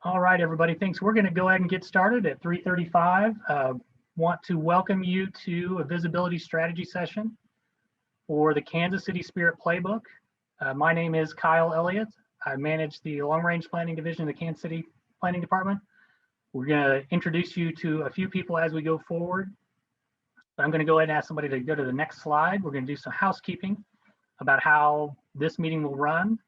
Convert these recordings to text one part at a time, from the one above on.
All right, everybody, thanks. We're going to go ahead and get started at 3:35. Want to welcome you to a visibility strategy session for the Kansas City Spirit Playbook. My name is Kyle Elliott. I manage the Long Range Planning Division of the Kansas City Planning Department. We're going to introduce you to a few people as we go forward. I'm going to go ahead and ask somebody to go to the next slide. We're going to do some housekeeping about how this meeting will run.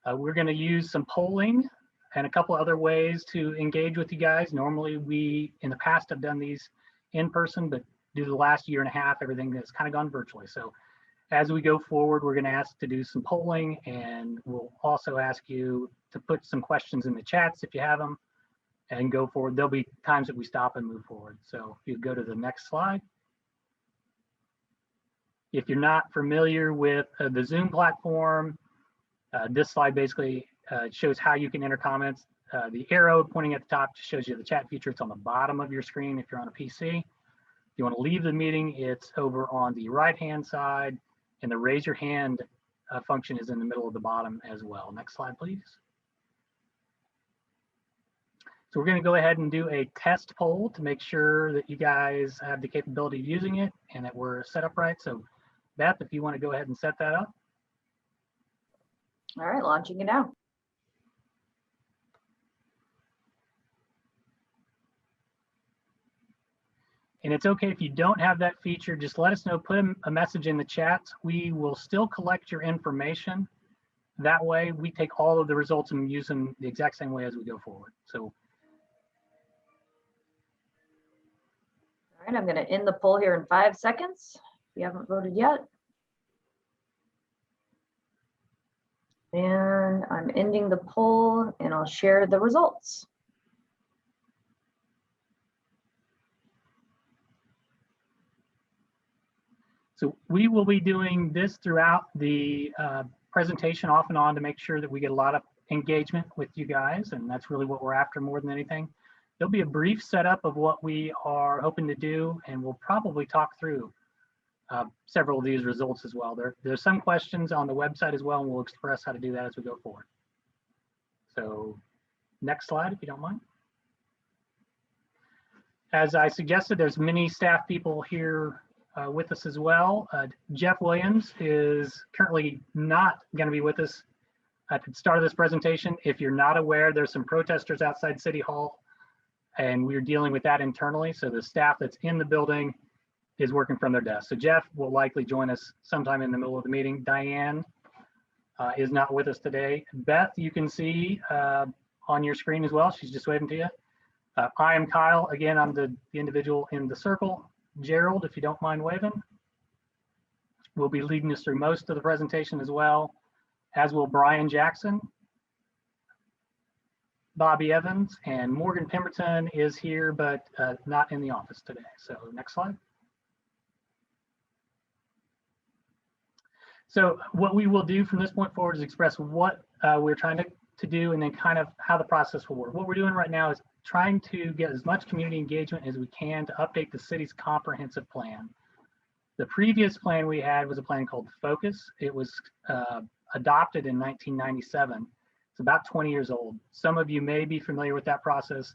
We're going to use some polling and a couple other ways to engage with you guys. Normally we, in the past, have done these in person, but due to the last year and a half, everything has kind of gone virtually. So as we go forward, we're going to ask to do some polling, and we'll also ask you to put some questions in the chats if you have them and go forward. There'll be times that we stop and move forward. So if you go to the next slide. If you're not familiar with the Zoom platform, this slide basically shows how you can enter comments. The arrow pointing at the top just shows you the chat feature. It's on the bottom of your screen if you're on a PC. If you want to leave the meeting, it's over on the right-hand side, and the raise your hand function is in the middle of the bottom as well. Next slide, please. So we're going to go ahead and do a test poll to make sure that you guys have the capability of using it and that we're set up right. So Beth, if you want to go ahead and set that up. All right, launching it now. And it's okay if you don't have that feature, just let us know, put a message in the chat. We will still collect your information. That way we take all of the results and use them the exact same way as we go forward. So. All right, I'm gonna end the poll here in 5 seconds. If you haven't voted yet. And I'm ending the poll and I'll share the results. So we will be doing this throughout the presentation off and on to make sure that we get a lot of engagement with you guys, and that's really what we're after more than anything. There'll be a brief setup of what we are hoping to do, and we'll probably talk through several of these results as well. There's some questions on the website as well, and we'll express how to do that as we go forward. So next slide, if you don't mind. As I suggested, there's many staff people here with us as well. Jeff Williams is currently not going to be with us at the start of this presentation. If you're not aware, there's some protesters outside City Hall, and we're dealing with that internally. So the staff that's in the building is working from their desk. So Jeff will likely join us sometime in the middle of the meeting. Diane is not with us today. Beth, you can see on your screen as well. She's just waving to you. I am Kyle. Again, I'm the individual in the circle. Gerald, if you don't mind waving, will be leading us through most of the presentation as well, as will Brian Jackson, Bobby Evans, and Morgan Pemberton is here, but not in the office today. So next slide. So what we will do from this point forward is express what we're trying to do, and then kind of how the process will work. What we're doing right now is trying to get as much community engagement as we can to update the city's comprehensive plan. The previous plan we had was a plan called Focus. It was adopted in 1997. It's about 20 years old. Some of you may be familiar with that process.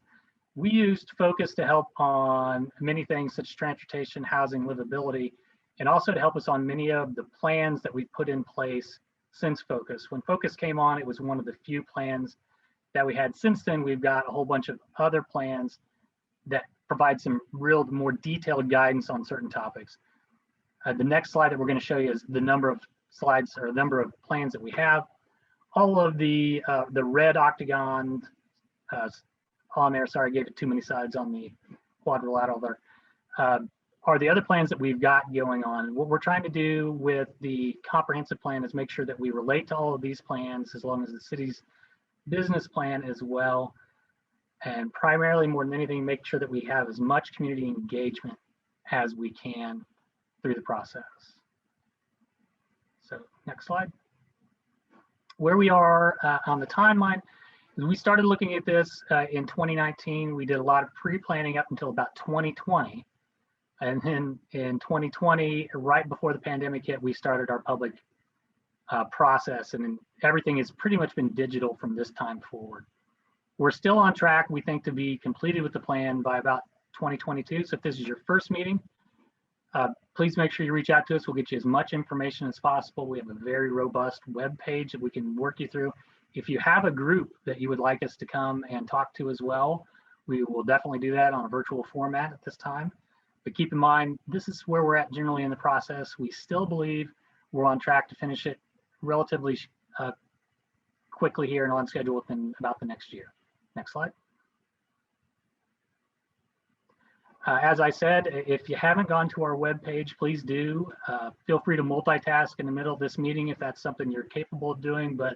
We used Focus to help on many things such as transportation, housing, livability, and also to help us on many of the plans that we put in place since Focus. When Focus came on, it was one of the few plans that we had. Since then, we've got a whole bunch of other plans that provide some real more detailed guidance on certain topics. The next slide that we're going to show you is the number of slides or the number of plans that we have. All of the red octagon on there, sorry, I gave it too many sides on the quadrilateral there, are the other plans that we've got going on. And what we're trying to do with the comprehensive plan is make sure that we relate to all of these plans as long as the city's business plan as well, and primarily more than anything, make sure that we have as much community engagement as we can through the process. So next slide. Where we are on the timeline is we started looking at this in 2019. We did a lot of pre-planning up until about 2020. And then in 2020, right before the pandemic hit, we started our public process, and then everything has pretty much been digital from this time forward. We're still on track, we think, to be completed with the plan by about 2022. So if this is your first meeting, please make sure you reach out to us. We'll get you as much information as possible. We have a very robust web page that we can work you through. If you have a group that you would like us to come and talk to as well, we will definitely do that on a virtual format at this time. But keep in mind, this is where we're at generally in the process. We still believe we're on track to finish it relatively quickly here and on schedule within about the next year. Next slide. As I said, if you haven't gone to our webpage, please do. Feel free to multitask in the middle of this meeting if that's something you're capable of doing, but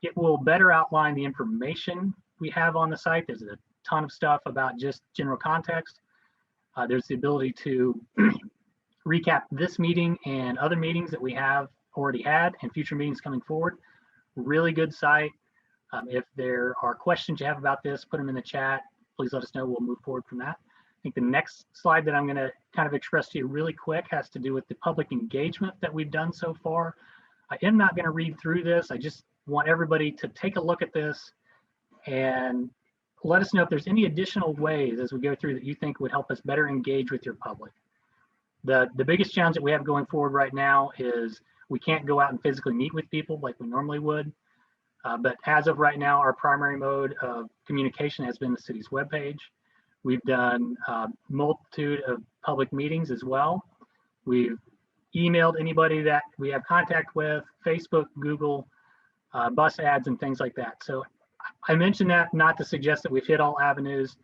it will better outline the information we have on the site. There's a ton of stuff about just general context. There's the ability to recap this meeting and other meetings that we have already had and future meetings coming forward. Really good site. If there are questions you have about this, put them in the chat. Please let us know. We'll move forward from that. I think the next slide that I'm going to kind of express to you really quick has to do with the public engagement that we've done so far. I am not going to read through this. I just want everybody to take a look at this and let us know if there's any additional ways as we go through that you think would help us better engage with your public. The biggest challenge that we have going forward right now is we can't go out and physically meet with people like we normally would. But as of right now, our primary mode of communication has been the city's webpage. We've done a multitude of public meetings as well. We've emailed anybody that we have contact with, Facebook, Google, bus ads, and things like that. So I mentioned that not to suggest that we've hit all avenues,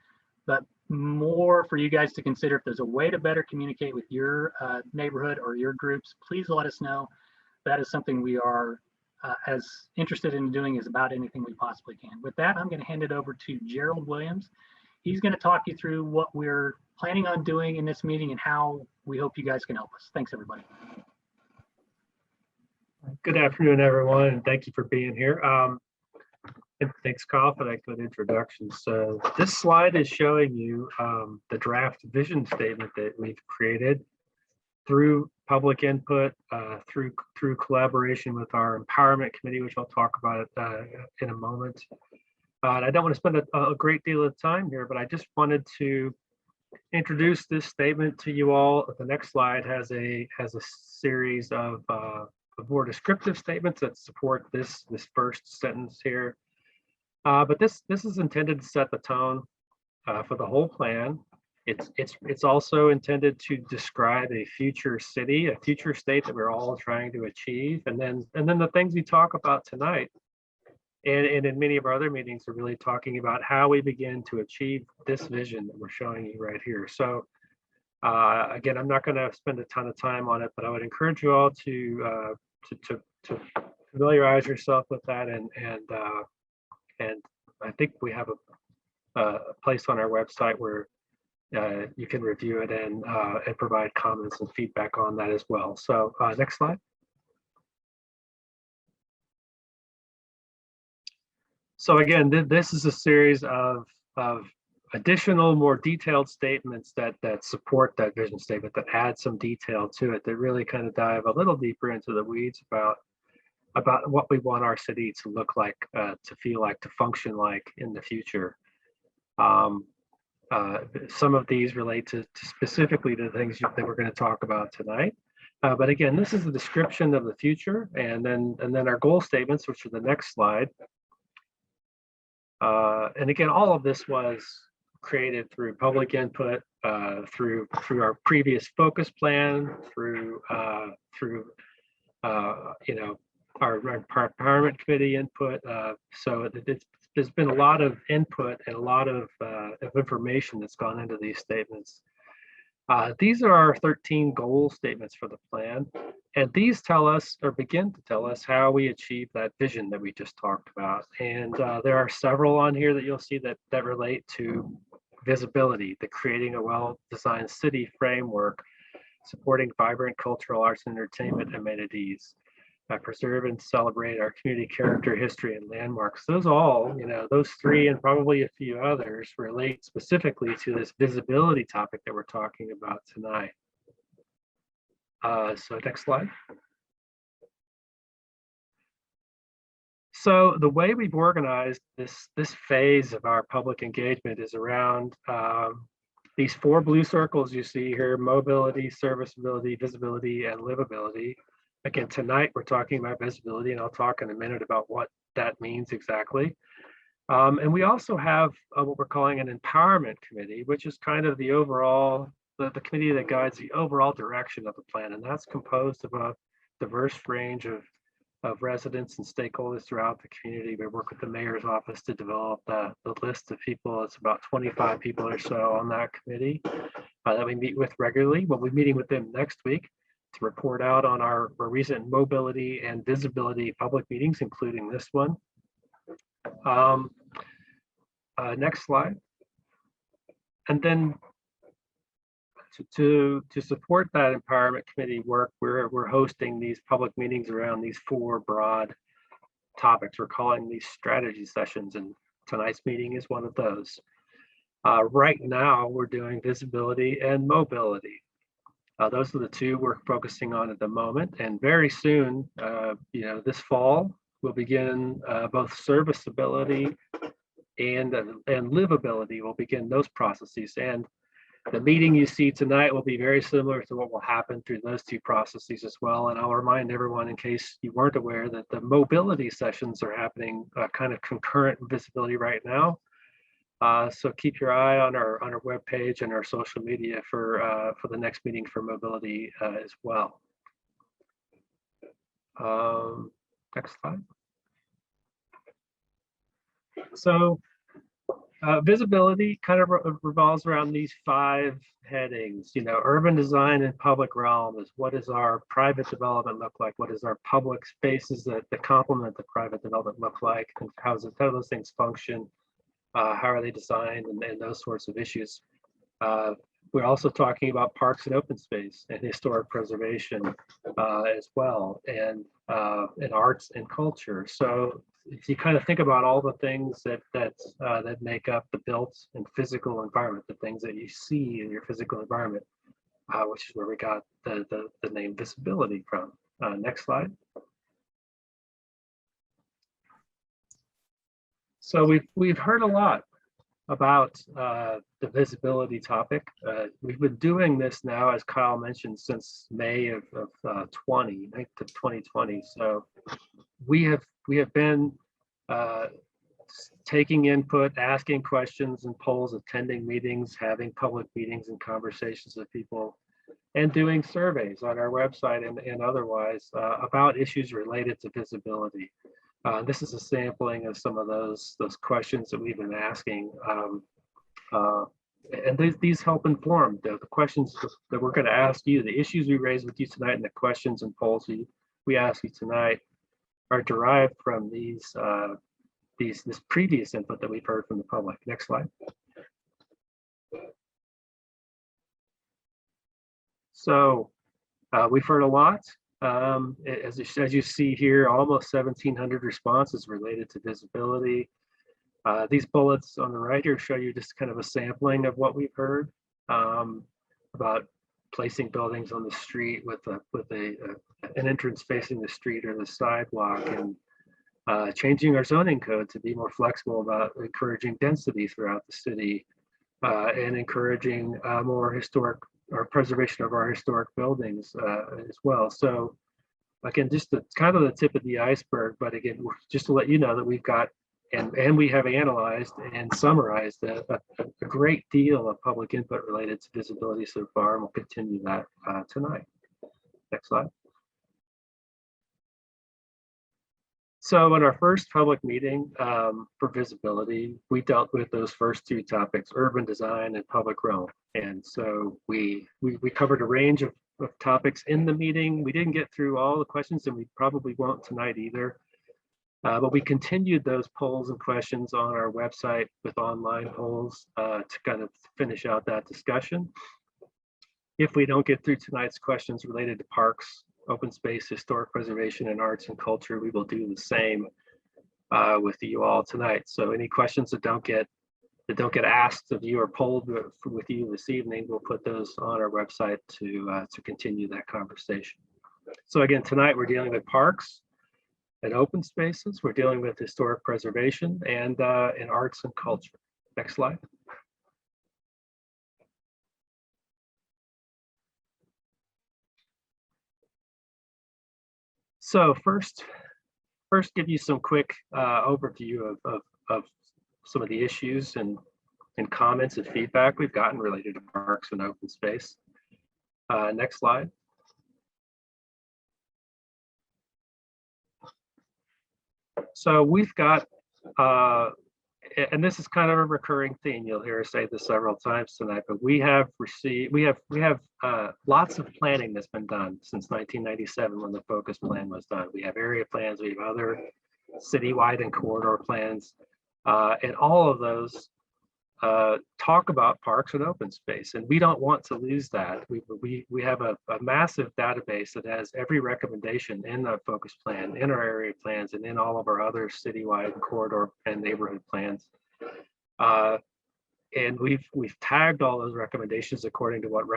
but more for you guys to consider. If there's a way to better communicate with your neighborhood or your groups, please let us know. That is something we are as interested in doing as about anything we possibly can. With that, I'm going to hand it over to Gerald Williams. He's going to talk you through what we're planning on doing in this meeting and how we hope you guys can help us. Thanks, everybody. Good afternoon, everyone, and thank you for being here. And thanks, Kyle, for that good introduction. So this slide is showing you the draft vision statement that we've created through public input, through collaboration with our empowerment committee, which I'll talk about in a moment. And I don't want to spend a great deal of time here, but I just wanted to introduce this statement to you all. The next slide has a series of more descriptive statements that support this first sentence here. But this is intended to set the tone for the whole plan. It's also intended to describe a future city, a future state that we're all trying to achieve, and then the things we talk about tonight, and in many of our other meetings, are really talking about how we begin to achieve this vision that we're showing you right here. So again, I'm not going to spend a ton of time on it, but I would encourage you all to familiarize yourself with that, and I think we have a place on our website where you can review it and provide comments and feedback on that as well. So next slide. So again, this is a series of additional, more detailed statements that support that vision statement, that add some detail to it, that really kind of dive a little deeper into the weeds about what we want our city to look like, to feel like, to function like in the future. Some of these relate to specifically to the things that we're going to talk about tonight. But again, this is a description of the future, and then our goal statements, which are the next slide. And again, all of this was created through public input, through our previous focus plan, through you know, our empowerment committee input. So there's been a lot of input and a lot of information that's gone into these statements. These are our 13 goal statements for the plan, and these tell us, or begin to tell us, how we achieve that vision that we just talked about. And there are several on here that you'll see that relate to visibility, the creating a well-designed city framework, supporting vibrant cultural, arts, and entertainment amenities, preserve and celebrate our community character, history, and landmarks. Those all, you know, those three and probably a few others relate specifically to this visibility topic that we're talking about tonight. So next slide. So the way we've organized this phase of our public engagement is around these 4 blue circles you see here: mobility, serviceability, visibility, and livability. Again, tonight we're talking about visibility, and I'll talk in a minute about what that means exactly. And we also have what we're calling an empowerment committee, which is kind of the overall, the committee that guides the overall direction of the plan. And that's composed of a diverse range of residents and stakeholders throughout the community. We work with the mayor's office to develop the list of people. It's about 25 people or so on that committee that we meet with regularly. We'll be meeting with them next week to report out on our recent mobility and visibility public meetings, including this one. Next slide. And then to support that empowerment committee work, we're hosting these public meetings around these 4 broad topics. We're calling these strategy sessions, and tonight's meeting is one of those. Right now, we're doing visibility and mobility. Those are the 2 we're focusing on at the moment, and very soon, this fall, we'll begin both serviceability and livability. We'll begin those processes, and the meeting you see tonight will be very similar to what will happen through those 2 processes as well. And I'll remind everyone, in case you weren't aware, that the mobility sessions are happening kind of concurrent with visibility right now. So keep your eye on our webpage and our social media for the next meeting for mobility as well. Next slide. So visibility kind of revolves around these 5 headings. Urban design and public realm is, what does our private development look like? What does our public spaces that complement the private development look like? And how do those things function? How are they designed, and those sorts of issues. We're also talking about parks and open space and historic preservation as well, and arts and culture. So if you kind of think about all the things that make up the built and physical environment, the things that you see in your physical environment, which is where we got the name visibility from. Next slide. So we've heard a lot about the visibility topic. We've been doing this now, as Kyle mentioned, since May of 2020. So we have been taking input, asking questions and polls, attending meetings, having public meetings and conversations with people, and doing surveys on our website and otherwise about issues related to visibility. This is a sampling of some of those questions that we've been asking, and these help inform the questions that we're going to ask you. The issues we raise with you tonight and the questions and polls we ask you tonight are derived from this previous input that we've heard from the public. Next slide. So we've heard a lot. As you see here, almost 1,700 responses related to visibility. These bullets on the right here show you just kind of a sampling of what we've heard about placing buildings on the street with an entrance facing the street or the sidewalk, and changing our zoning code to be more flexible about encouraging density throughout the city, and encouraging more historic or preservation of our historic buildings as well. So again, just kind of the tip of the iceberg, but again, just to let you know that we've got and we have analyzed and summarized a great deal of public input related to visibility so far, and we'll continue that tonight. Next slide. So in our first public meeting for visibility, we dealt with those first 2 topics, urban design and public realm. And so we covered a range of topics in the meeting. We didn't get through all the questions, and we probably won't tonight either. But we continued those polls and questions on our website with online polls to kind of finish out that discussion. If we don't get through tonight's questions related to parks, open space, historic preservation, and arts and culture, we will do the same with you all tonight. So any questions that don't get asked of you or polled with you this evening, we'll put those on our website to continue that conversation. So again, tonight we're dealing with parks. and open spaces. We're dealing with historic preservation and in arts and culture. Next slide. So first give you some quick overview of some of the issues and comments and feedback we've gotten related to parks and open space. Next slide. So we've got, and this is kind of a recurring theme. You'll hear us say this several times tonight, but we have lots of planning that's been done since 1997 when the focus plan was done. We have area plans, we have other citywide and corridor plans, and all of those talk about parks and open space, and we don't want to lose that. We have a massive database that has every recommendation in the focus plan, in our area plans, and in all of our other citywide corridor and neighborhood plans. And we've tagged all those recommendations according to what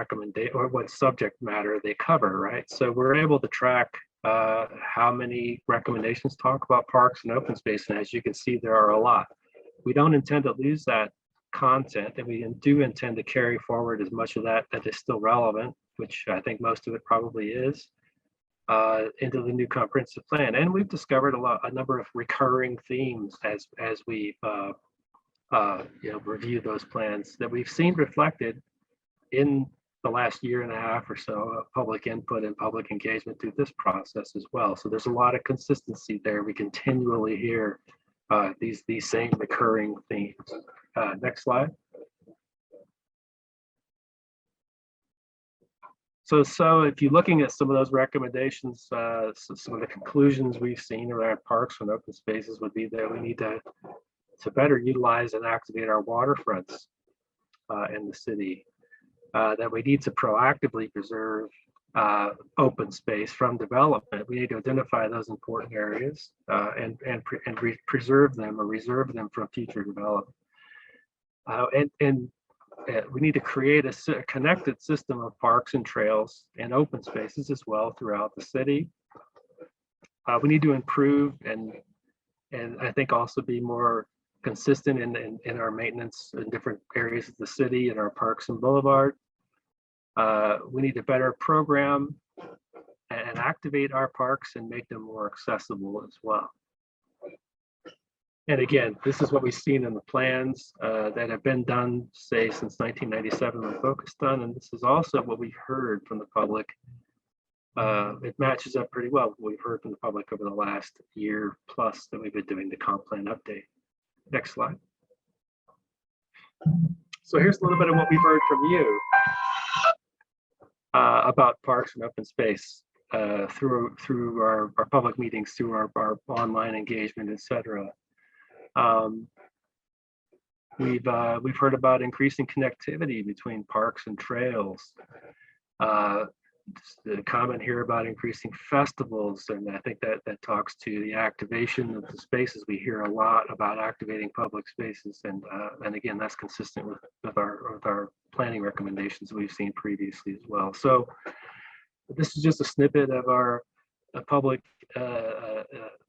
subject matter they cover, right? So we're able to track how many recommendations talk about parks and open space, and as you can see, there are a lot. We don't intend to lose that content, and we do intend to carry forward as much of that is still relevant, which I think most of it probably is, into the new comprehensive plan. And we've discovered a number of recurring themes as we've reviewed those plans that we've seen reflected in the last year and a half or so of public input and public engagement through this process as well. So there's a lot of consistency there. We continually hear these same recurring themes. Next slide. So if you're looking at some of those recommendations, some of the conclusions we've seen around parks and open spaces would be that we need to better utilize and activate our waterfronts in the city, that we need to proactively preserve open space from development. We need to identify those important areas and preserve them or reserve them from future development. We need to create a connected system of parks and trails and open spaces as well throughout the city. We need to improve and I think also be more consistent in our maintenance in different areas of the city and our parks and boulevard. We need to better program and activate our parks and make them more accessible as well. And again, this is what we've seen in the plans that have been done, say, since 1997 when Focus done, and this is also what we've heard from the public. It matches up pretty well with what we've heard from the public over the last year plus that we've been doing the comp plan update. Next slide. So here's a little bit of what we've heard from you about parks and open space through our public meetings, through our online engagement, etc. We've heard about increasing connectivity between parks and trails. The comment here about increasing festivals, and I think that talks to the activation of the spaces. We hear a lot about activating public spaces, and again, that's consistent with our planning recommendations we've seen previously as well. So this is just a snippet of our public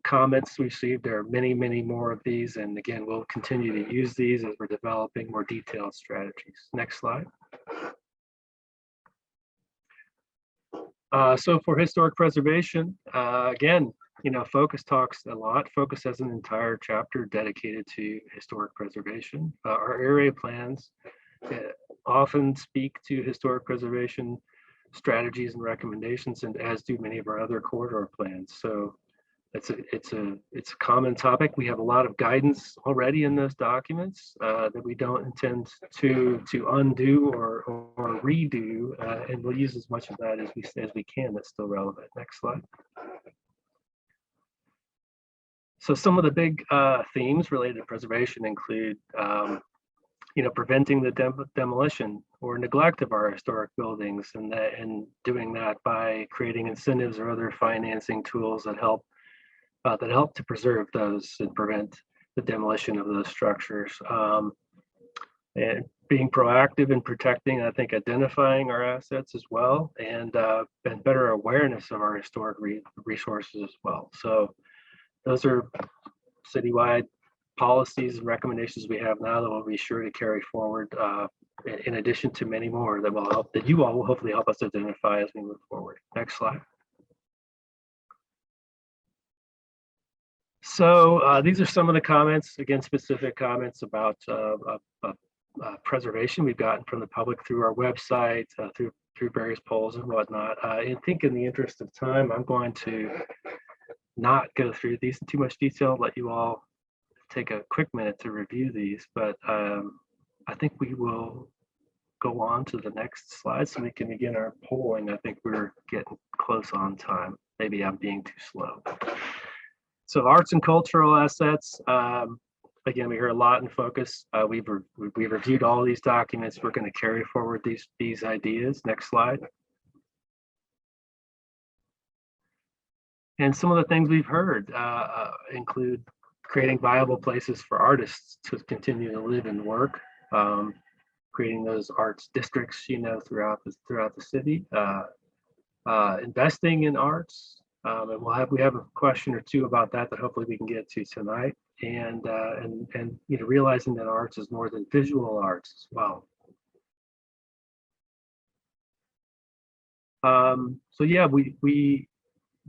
comments we received. There are many more of these, and again, we'll continue to use these as we're developing more detailed strategies. Next slide. So for historic preservation, again, Focus talks a lot. Focus has an entire chapter dedicated to historic preservation. Our area plans often speak to historic preservation strategies and recommendations, and as do many of our other corridor plans. So it's a common topic. We have a lot of guidance already in those documents that we don't intend to undo or redo, and we'll use as much of that as we can that's still relevant. Next slide. So some of the big themes related to preservation include preventing the demolition or neglect of our historic buildings, and doing that by creating incentives or other financing tools that help to preserve those and prevent the demolition of those structures. And being proactive in protecting, I think, identifying our assets as well, and better awareness of our historic resources as well. So those are citywide policies and recommendations we have now that we'll be sure to carry forward, in addition to many more that will help, that you all will hopefully help us identify as we move forward. Next slide. So these are some of the comments, again, specific comments about preservation we've gotten from the public through our website, through various polls and whatnot. I think in the interest of time, I'm going to not go through these in too much detail, let you all take a quick minute to review these, but I think we will go on to the next slide so we can begin our polling. I think we're getting close on time. Maybe I'm being too slow. So arts and cultural assets, again, we hear a lot in focus. We've reviewed all these documents. We're going to carry forward these ideas. Next slide. And some of the things we've heard include creating viable places for artists to continue to live and work, creating those arts districts, throughout the city, investing in arts, and we have a question or two about that hopefully we can get to tonight, and realizing that arts is more than visual arts as well. So yeah,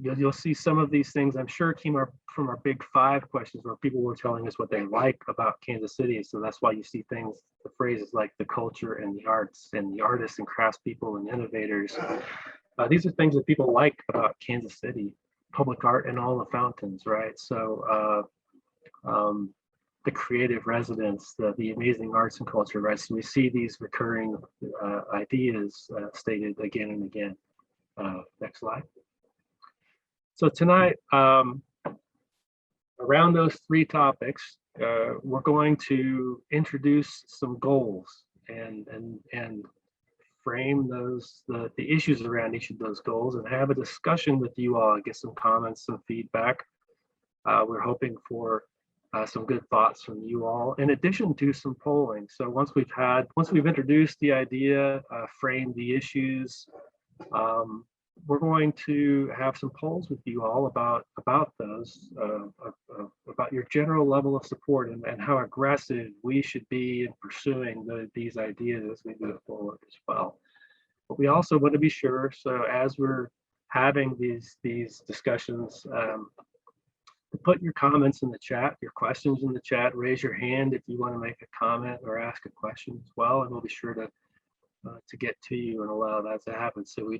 you'll see some of these things, I'm sure, came from our big 5 questions where people were telling us what they like about Kansas City. So that's why you see things, the phrases like the culture and the arts and the artists and craftspeople and innovators. These are things that people like about Kansas City, public art and all the fountains, right? So the creative residents, the amazing arts and culture, right? So we see these recurring ideas stated again and again. Next slide. So tonight, around those 3 topics, we're going to introduce some goals and frame the issues around each of those goals and have a discussion with you all, get some comments, some feedback. We're hoping for some good thoughts from you all, in addition to some polling. So once we've introduced the idea, framed the issues, we're going to have some polls with you all about those, about your general level of support and how aggressive we should be in pursuing these ideas as we move forward as well. But we also want to be sure, so as we're having these discussions, to put your comments in the chat, your questions in the chat, raise your hand if you want to make a comment or ask a question as well, and we'll be sure to get to you and allow that to happen. So we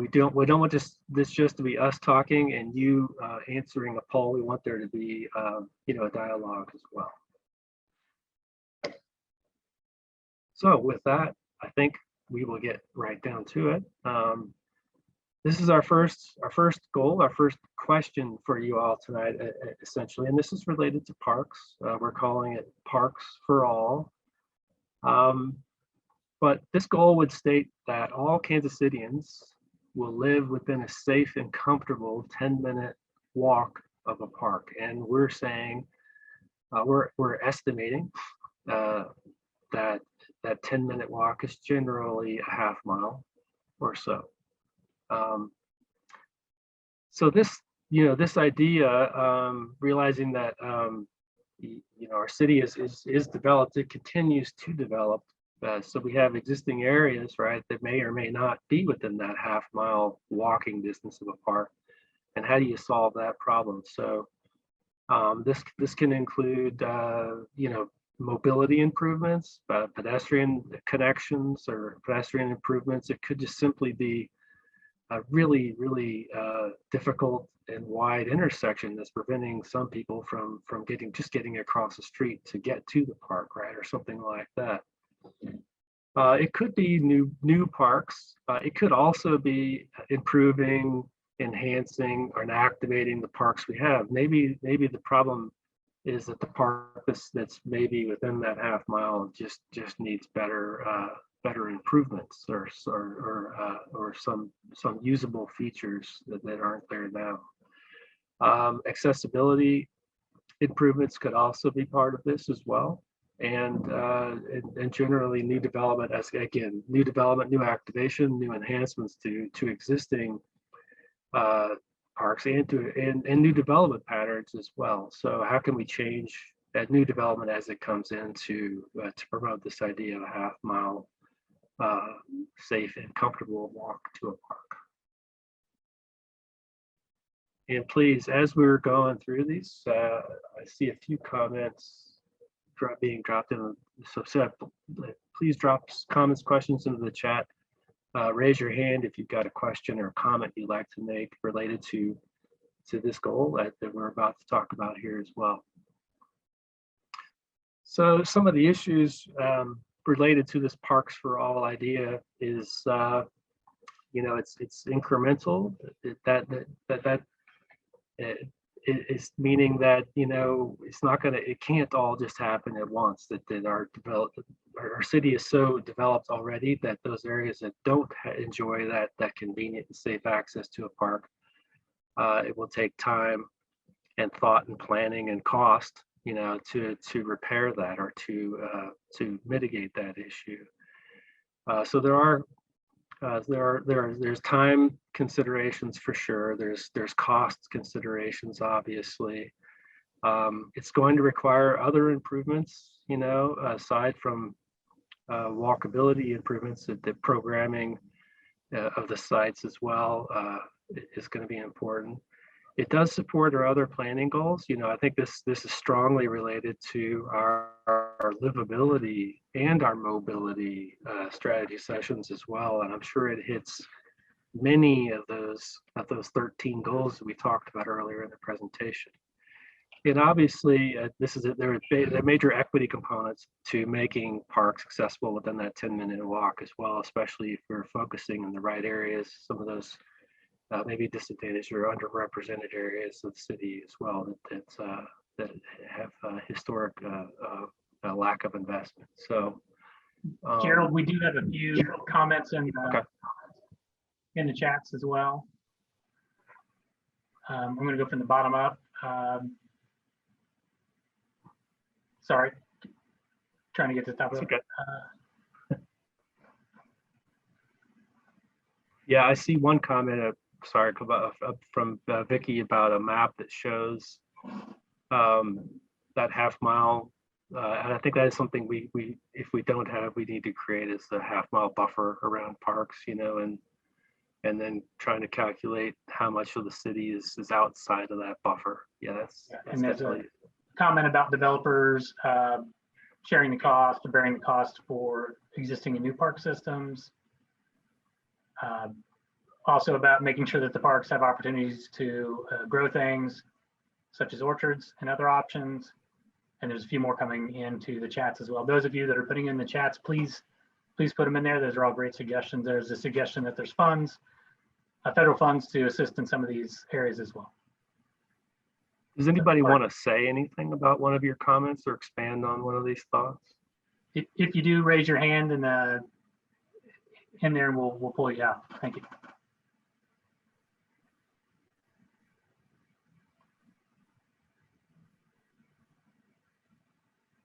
don't want this just to be us talking and you answering a poll. We want there to be a dialogue as well. So with that, I think we will get right down to it. This is our first goal, our first question for you all tonight, essentially, and this is related to parks. We're calling it Parks for All. But this goal would state that all Kansas Cityans will live within a safe and comfortable 10-minute walk of a park. And we're saying, we're estimating that 10-minute walk is generally a half mile or so. So this idea, realizing that our city is developed, it continues to develop. So we have existing areas, right, that may or may not be within that half-mile walking distance of a park. And how do you solve that problem? So this can include, mobility improvements, pedestrian connections or pedestrian improvements. It could just simply be a really difficult and wide intersection that's preventing some people from getting across the street to get to the park, right, or something like that. It could be new parks. It could also be improving, enhancing, or activating the parks we have. Maybe the problem is that the park that's maybe within that half mile just needs better improvements or some usable features that aren't there now. Accessibility improvements could also be part of this as well. And generally new development, new activation, new enhancements to existing parks and new development patterns as well. So how can we change that new development as it comes in to promote this idea of a half-mile safe and comfortable walk to a park? And please, as we're going through these, I see a few comments being dropped in. So please drop comments, questions into the chat. Raise your hand if you've got a question or a comment you'd like to make related to this goal that we're about to talk about here as well. So some of the issues related to this Parks for All idea is, it's incremental. It's meaning that, it can't all just happen at once, that our city is so developed already that those areas that don't enjoy that convenient and safe access to a park, it will take time and thought and planning and cost, to repair that or to mitigate that issue. So there's time considerations for sure. There's cost considerations, obviously. It's going to require other improvements, aside from walkability improvements. The programming of the sites as well is going to be important. It does support our other planning goals. I think this is strongly related to our livability and our mobility strategy sessions as well. And I'm sure it hits many of those 13 goals that we talked about earlier in the presentation. And obviously, there are major equity components to making parks accessible within that 10-minute walk as well, especially if we're focusing in the right areas, some of those maybe disadvantaged or underrepresented areas of the city as well that have historic lack of investment. So, Gerald, we do have a few comments in the chats as well. I'm going to go from the bottom up. Sorry, trying to get to the top of it. Okay. Yeah, I see one comment. Sorry, from Vicky about a map that shows that half-mile, and I think that is something we if we don't have, we need to create as a half-mile buffer around parks, and then trying to calculate how much of the city is outside of that buffer. Yeah, that's and there's definitely a comment about developers sharing the cost or bearing the cost for existing and new park systems. Also about making sure that the parks have opportunities to grow things such as orchards and other options. And there's a few more coming into the chats as well. Those of you that are putting in the chats, please put them in there. Those are all great suggestions. There's a suggestion that there's funds, federal funds to assist in some of these areas as well. Does anybody want to say anything about one of your comments or expand on one of these thoughts? If you do, raise your hand in there and we'll pull you out. Thank you.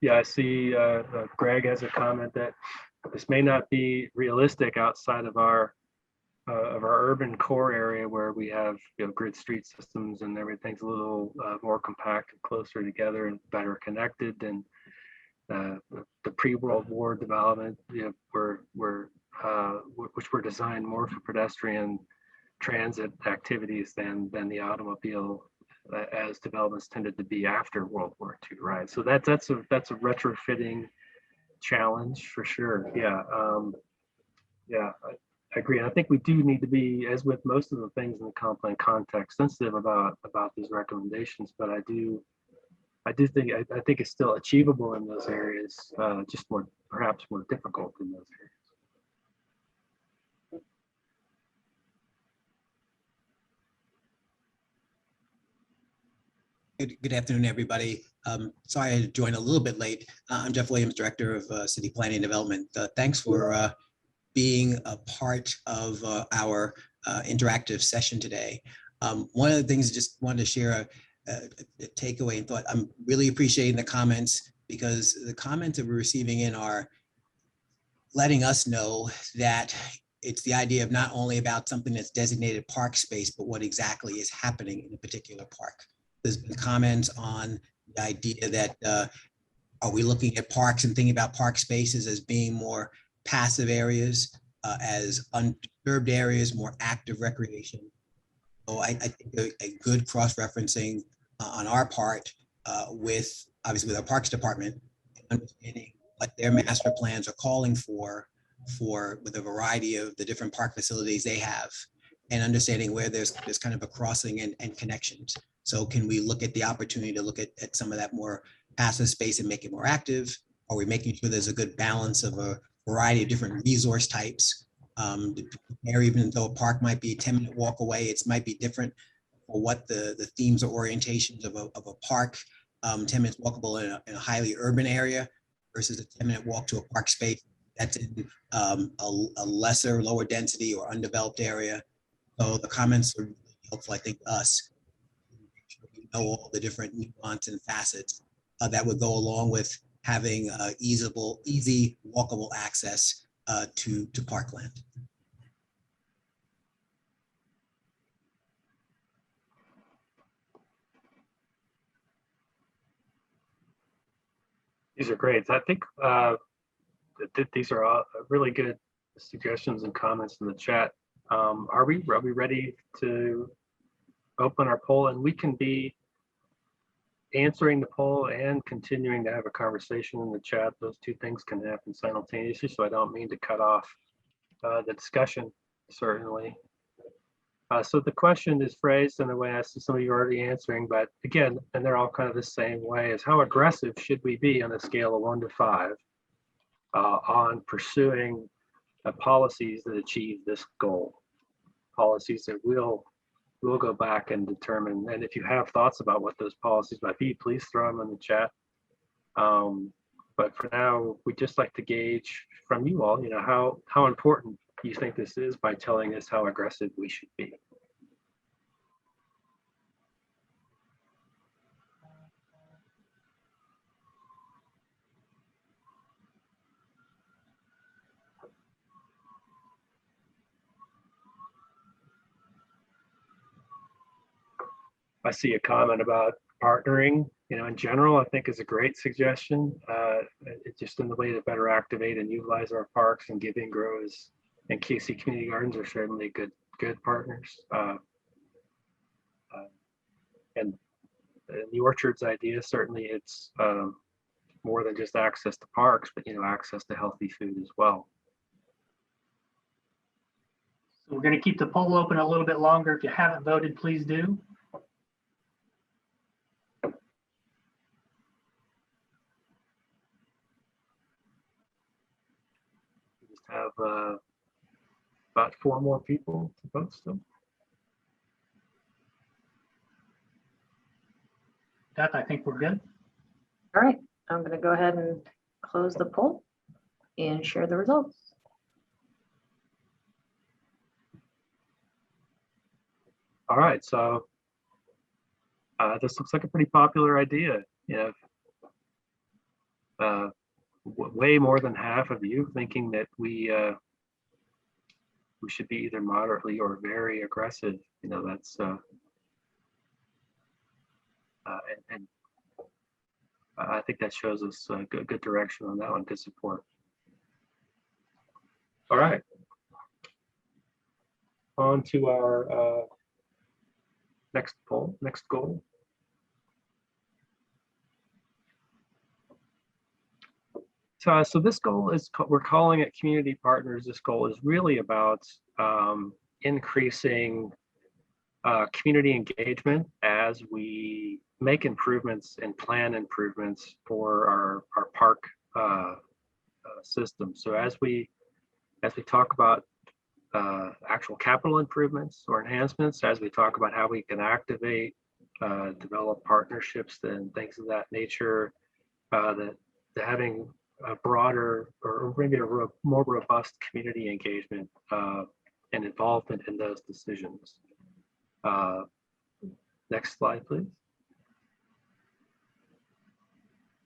Yeah, I see Greg has a comment that this may not be realistic outside of our urban core area where we have grid street systems and everything's a little more compact and closer together and better connected than the pre-World War development, which were designed more for pedestrian transit activities than the automobile, as developments tended to be after World War II, right? So that's a retrofitting challenge for sure. Yeah, I agree. And I think we do need to be, as with most of the things in the comp plan context, sensitive about these recommendations. But I think it's still achievable in those areas, just perhaps more difficult in those areas. Good afternoon, everybody. Sorry I joined a little bit late. I'm Jeff Williams, Director of City Planning and Development. Thanks for being a part of our interactive session today. One of the things I just wanted to share a takeaway and thought, I'm really appreciating the comments, because the comments that we're receiving in are letting us know that it's the idea of not only about something that's designated park space, but what exactly is happening in a particular park. There's been comments on the idea that are we looking at parks and thinking about park spaces as being more passive areas, as undisturbed areas, more active recreation. So I think a good cross-referencing on our part with, obviously with our Parks Department, understanding what their master plans are calling for with a variety of the different park facilities they have, and understanding where there's kind of a crossing and connections. So can we look at the opportunity to look at some of that more passive space and make it more active? Are we making sure there's a good balance of a variety of different resource types? Or even though a park might be a 10-minute walk away, it might be different for what the themes or orientations of a park. 10 minutes walkable in a highly urban area versus a 10-minute walk to a park space that's in a lesser, lower density or undeveloped area. So the comments are really helpful, I think, to us. We know all the different nuance and facets that would go along with having easy walkable access to parkland. These are great. I think these are all really good suggestions and comments in the chat. Are we ready to open our poll? And we can be answering the poll and continuing to have a conversation in the chat. Those two things can happen simultaneously. So I don't mean to cut off the discussion, certainly. So the question is phrased in a way I see some of you already answering, but again, and they're all kind of the same way, is how aggressive should we be on a scale of 1 to 5 on pursuing policies that achieve this goal? Policies that we'll go back and determine. And if you have thoughts about what those policies might be, please throw them in the chat. But for now, we'd just like to gauge from you all, how important you think this is by telling us how aggressive we should be. I see a comment about partnering, in general, I think is a great suggestion. It's just in the way to better activate and utilize our parks, and Giving Grows and Casey Community Gardens are certainly good partners. And the Orchards idea, certainly it's more than just access to parks, but access to healthy food as well. So we're going to keep the poll open a little bit longer. If you haven't voted, please do. We just have about 4 more people to vote still. That, I think we're good. All right, I'm going to go ahead and close the poll and share the results. All right, so this looks like a pretty popular idea. Way more than half of you thinking that we should be either moderately or very aggressive. That's and I think that shows us a good direction on that one. Good support. All right, on to our next goal. So this goal is, we're calling it Community Partners. This goal is really about increasing community engagement as we make improvements and plan improvements for our park system. So as we talk about actual capital improvements or enhancements, as we talk about how we can activate, develop partnerships and things of that nature, that having a broader or maybe a more robust community engagement and involvement in those decisions. Next slide, please.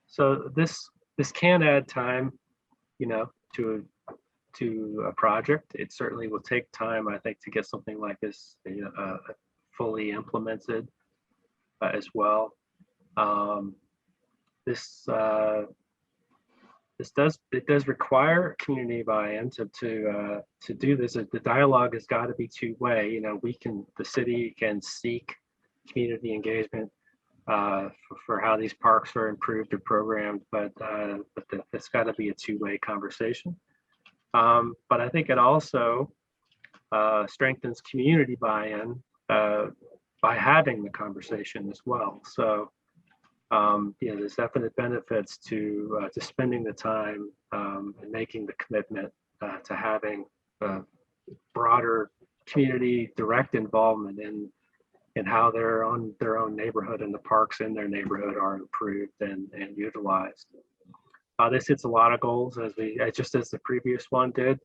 So this can add time, to to a project. It certainly will take time, I think, to get something like this fully implemented as well. This does require community buy-in to do this. The dialogue has got to be two-way. You know, the city can seek community engagement for how these parks are improved or programmed, but it's got to be a two-way conversation. But I think it also strengthens community buy-in by having the conversation as well. So there's definite benefits to spending the time and making the commitment to having broader community direct involvement in how their own neighborhood and the parks in their neighborhood are improved and utilized. This hits a lot of goals just as the previous one did,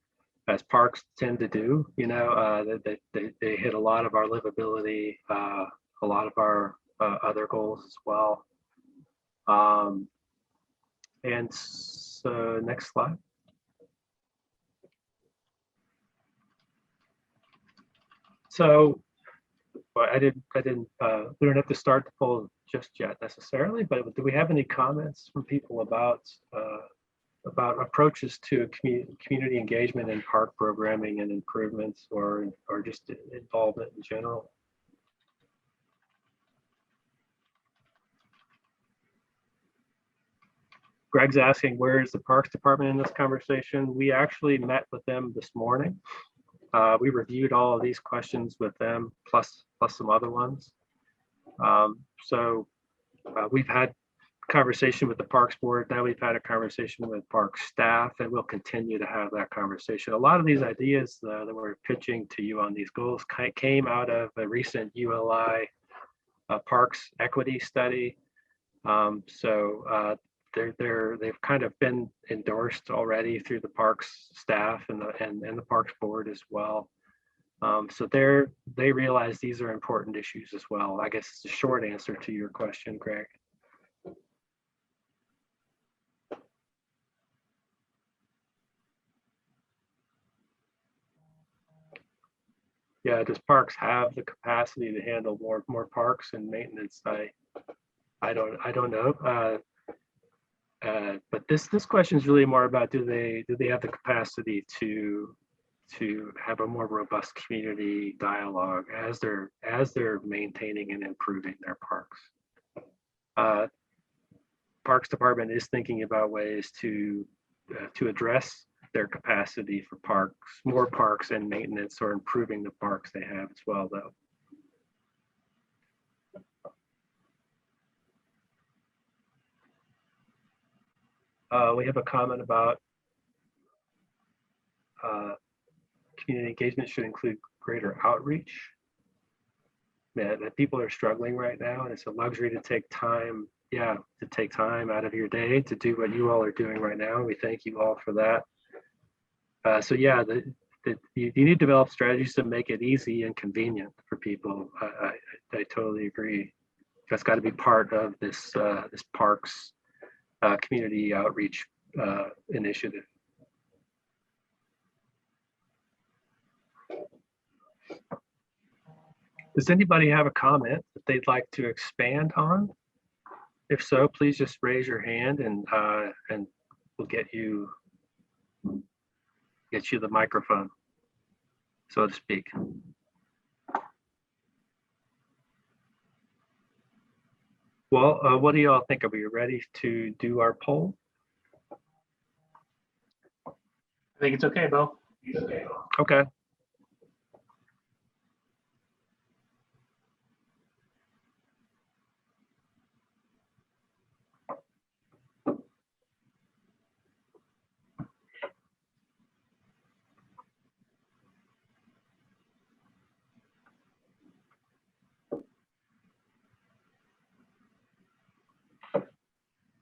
as parks tend to do. You know, they hit a lot of our livability, a lot of our other goals as well. And so next slide. So we don't have to start the poll just yet necessarily, but do we have any comments from people about approaches to community engagement in park programming and improvements, or just involvement in general? Greg's asking, where is the Parks Department in this conversation? We actually met with them this morning. We reviewed all of these questions with them, plus some other ones. So we've had conversation with the Parks Board. Now we've had a conversation with Parks staff, and we'll continue to have that conversation. A lot of these ideas that we're pitching to you on these goals came out of a recent ULI Parks equity study. They've kind of been endorsed already through the Parks staff and the Parks Board as well. So they realize these are important issues as well. I guess it's a short answer to your question, Greg. Yeah, does Parks have the capacity to handle more parks and maintenance? I don't know. But this question is really more about do they have the capacity to have a more robust community dialogue as they're maintaining and improving their parks. Parks Department is thinking about ways to address their capacity for more parks and maintenance, or improving the parks they have as well, though. We have a comment about community engagement should include greater outreach. That people are struggling right now, and it's a luxury to take time. Yeah, to take time out of your day to do what you all are doing right now. We thank you all for that. So yeah, you need to develop strategies to make it easy and convenient for people. I totally agree. That's got to be part of this parks community outreach initiative. Does anybody have a comment that they'd like to expand on? If so, please just raise your hand, and we'll get you the microphone, so to speak. Well, what do you all think? Are we ready to do our poll? I think it's okay, Bo. Okay.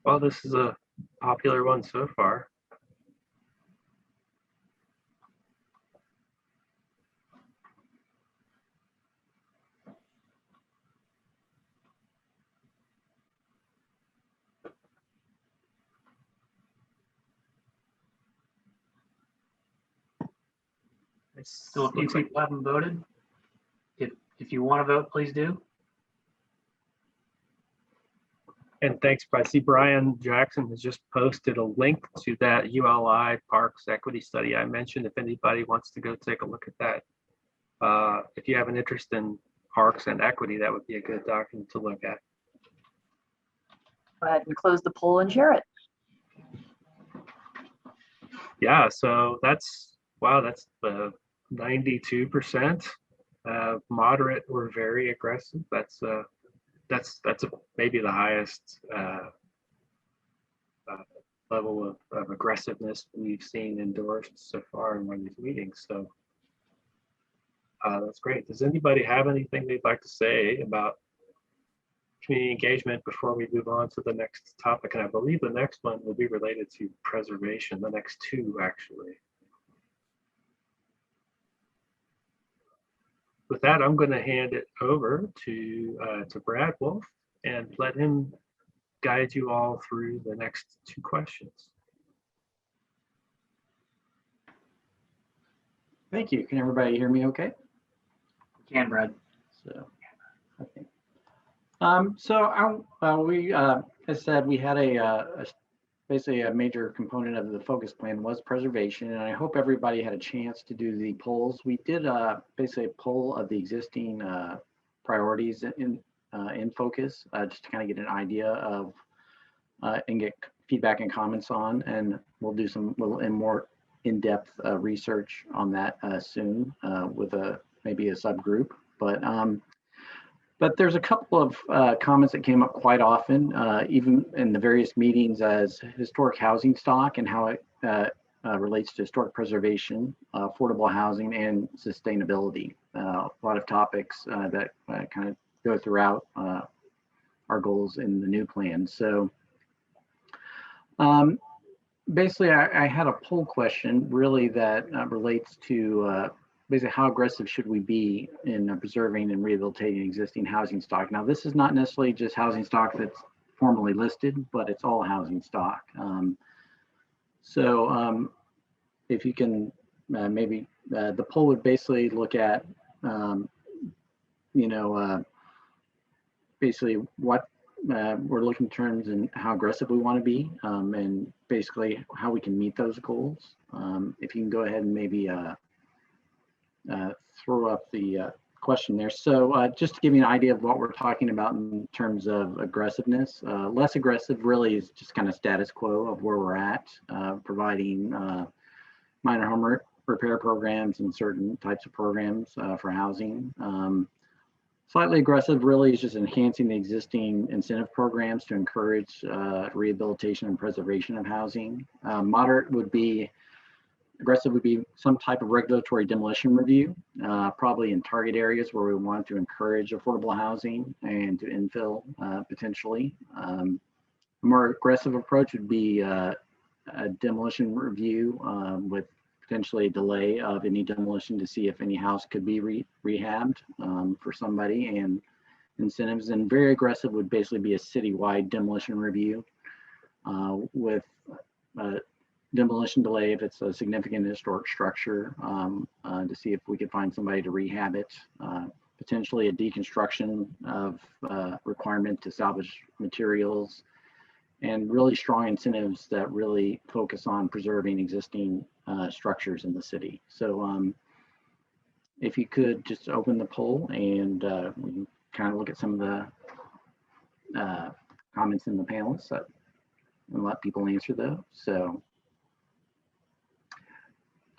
Well, this is a popular one so far. So if you looks like, people haven't voted, if you want to vote, please do. and thanks, I see Brian Jackson has just posted a link to that ULI Parks Equity Study I mentioned. If anybody wants to go take a look at that. If you have an interest in parks and equity, that would be a good document to look at. Go ahead and close the poll and share it. Yeah, so that's, wow, that's 92%. Moderate or very aggressive. That's maybe the highest level of aggressiveness we've seen endorsed so far in one of these meetings. So that's great. Does anybody have anything they'd like to say about community engagement before we move on to the next topic? And I believe the next one will be related to preservation, the next two actually. With that, I'm going to hand it over to Brad Wolf and let him guide you all through the next two questions. Thank you. Can everybody hear me okay? You can, Brad. So, okay. As said, we had basically a major component of the focus plan was preservation, and I hope everybody had a chance to do the polls. We did basically a poll of the existing priorities in focus, just to kind of get an idea of and get feedback and comments on, and we'll do some little and more in-depth research on that soon with maybe a subgroup. But there's a couple of comments that came up quite often, even in the various meetings, as historic housing stock and how it relates to historic preservation, affordable housing, and sustainability. A lot of topics that kind of go throughout our goals in the new plan. So basically, I had a poll question really that relates to basically how aggressive should we be in preserving and rehabilitating existing housing stock. Now, this is not necessarily just housing stock that's formally listed, but it's all housing stock. If you can maybe, the poll would basically look at, basically what we're looking in terms and how aggressive we want to be, and basically how we can meet those goals. If you can go ahead and maybe throw up the question there. So just to give you an idea of what we're talking about in terms of aggressiveness, less aggressive really is just kind of status quo of where we're at, providing minor home repair programs and certain types of programs for housing. Slightly aggressive really is just enhancing the existing incentive programs to encourage rehabilitation and preservation of housing. Moderate would be, aggressive would be some type of regulatory demolition review, probably in target areas where we want to encourage affordable housing and to infill potentially. A more aggressive approach would be a demolition review with potentially a delay of any demolition to see if any house could be rehabbed for somebody, and incentives. And very aggressive would basically be a citywide demolition review with demolition delay if it's a significant historic structure to see if we could find somebody to rehab it. Potentially a deconstruction of requirement to salvage materials, and really strong incentives that really focus on preserving existing structures in the city. So if you could just open the poll and we can kind of look at some of the comments in the panelists and let people answer those. So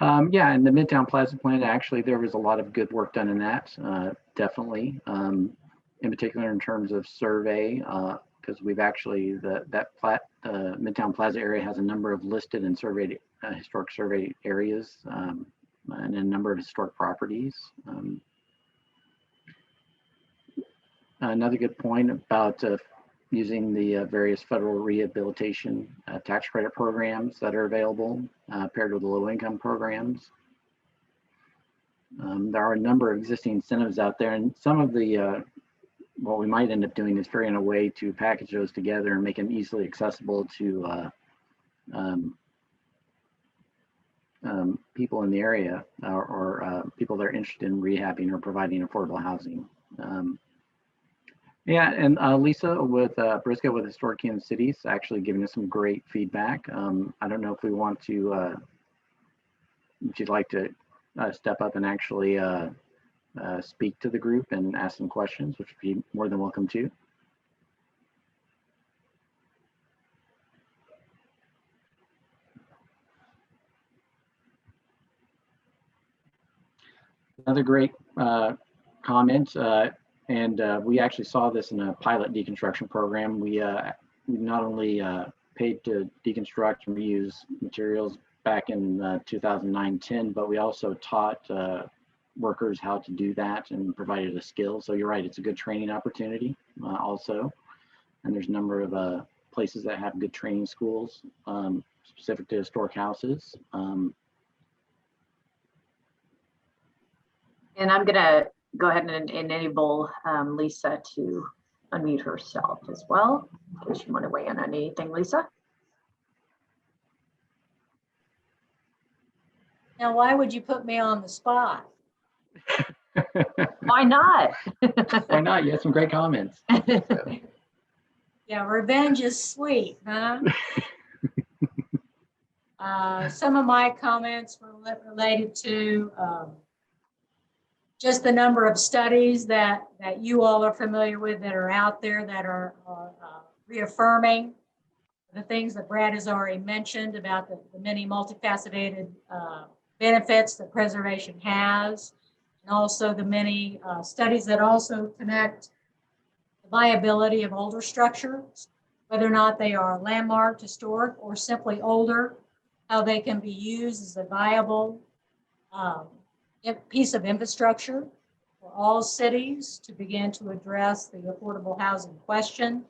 yeah, in the Midtown Plaza plan, actually, there was a lot of good work done in that, definitely. In particular, in terms of survey, because we've actually, Midtown Plaza area has a number of listed and surveyed, historic survey areas, and a number of historic properties. Another good point about using the various federal rehabilitation tax credit programs that are available paired with the low income programs. There are a number of existing incentives out there, and some of the what we might end up doing is figuring a way to package those together and make them easily accessible to people in the area or people that are interested in rehabbing or providing affordable housing. Yeah, and Lisa with Briscoe with Historic Kansas City is actually giving us some great feedback. I don't know if we want to, if you'd like to step up and actually speak to the group and ask some questions, which would be more than welcome to. Another great comment, and we actually saw this in a pilot deconstruction program. We not only paid to deconstruct and reuse materials back in 2009-10, but we also taught workers how to do that and provided a skill. So you're right, it's a good training opportunity also. And there's a number of places that have good training schools specific to historic houses. And I'm gonna go ahead and enable Lisa to unmute herself as well, in case you want to weigh in on anything, Lisa. Now, why would you put me on the spot? Why not? Why not? You had some great comments. Yeah, revenge is sweet, huh? Some of my comments were related to just the number of studies that you all are familiar with that are out there that are reaffirming the things that Brad has already mentioned about the many multifaceted benefits that preservation has, and also the many studies that also connect the viability of older structures, whether or not they are landmarked, historic, or simply older, how they can be used as a viable piece of infrastructure for all cities to begin to address the affordable housing question.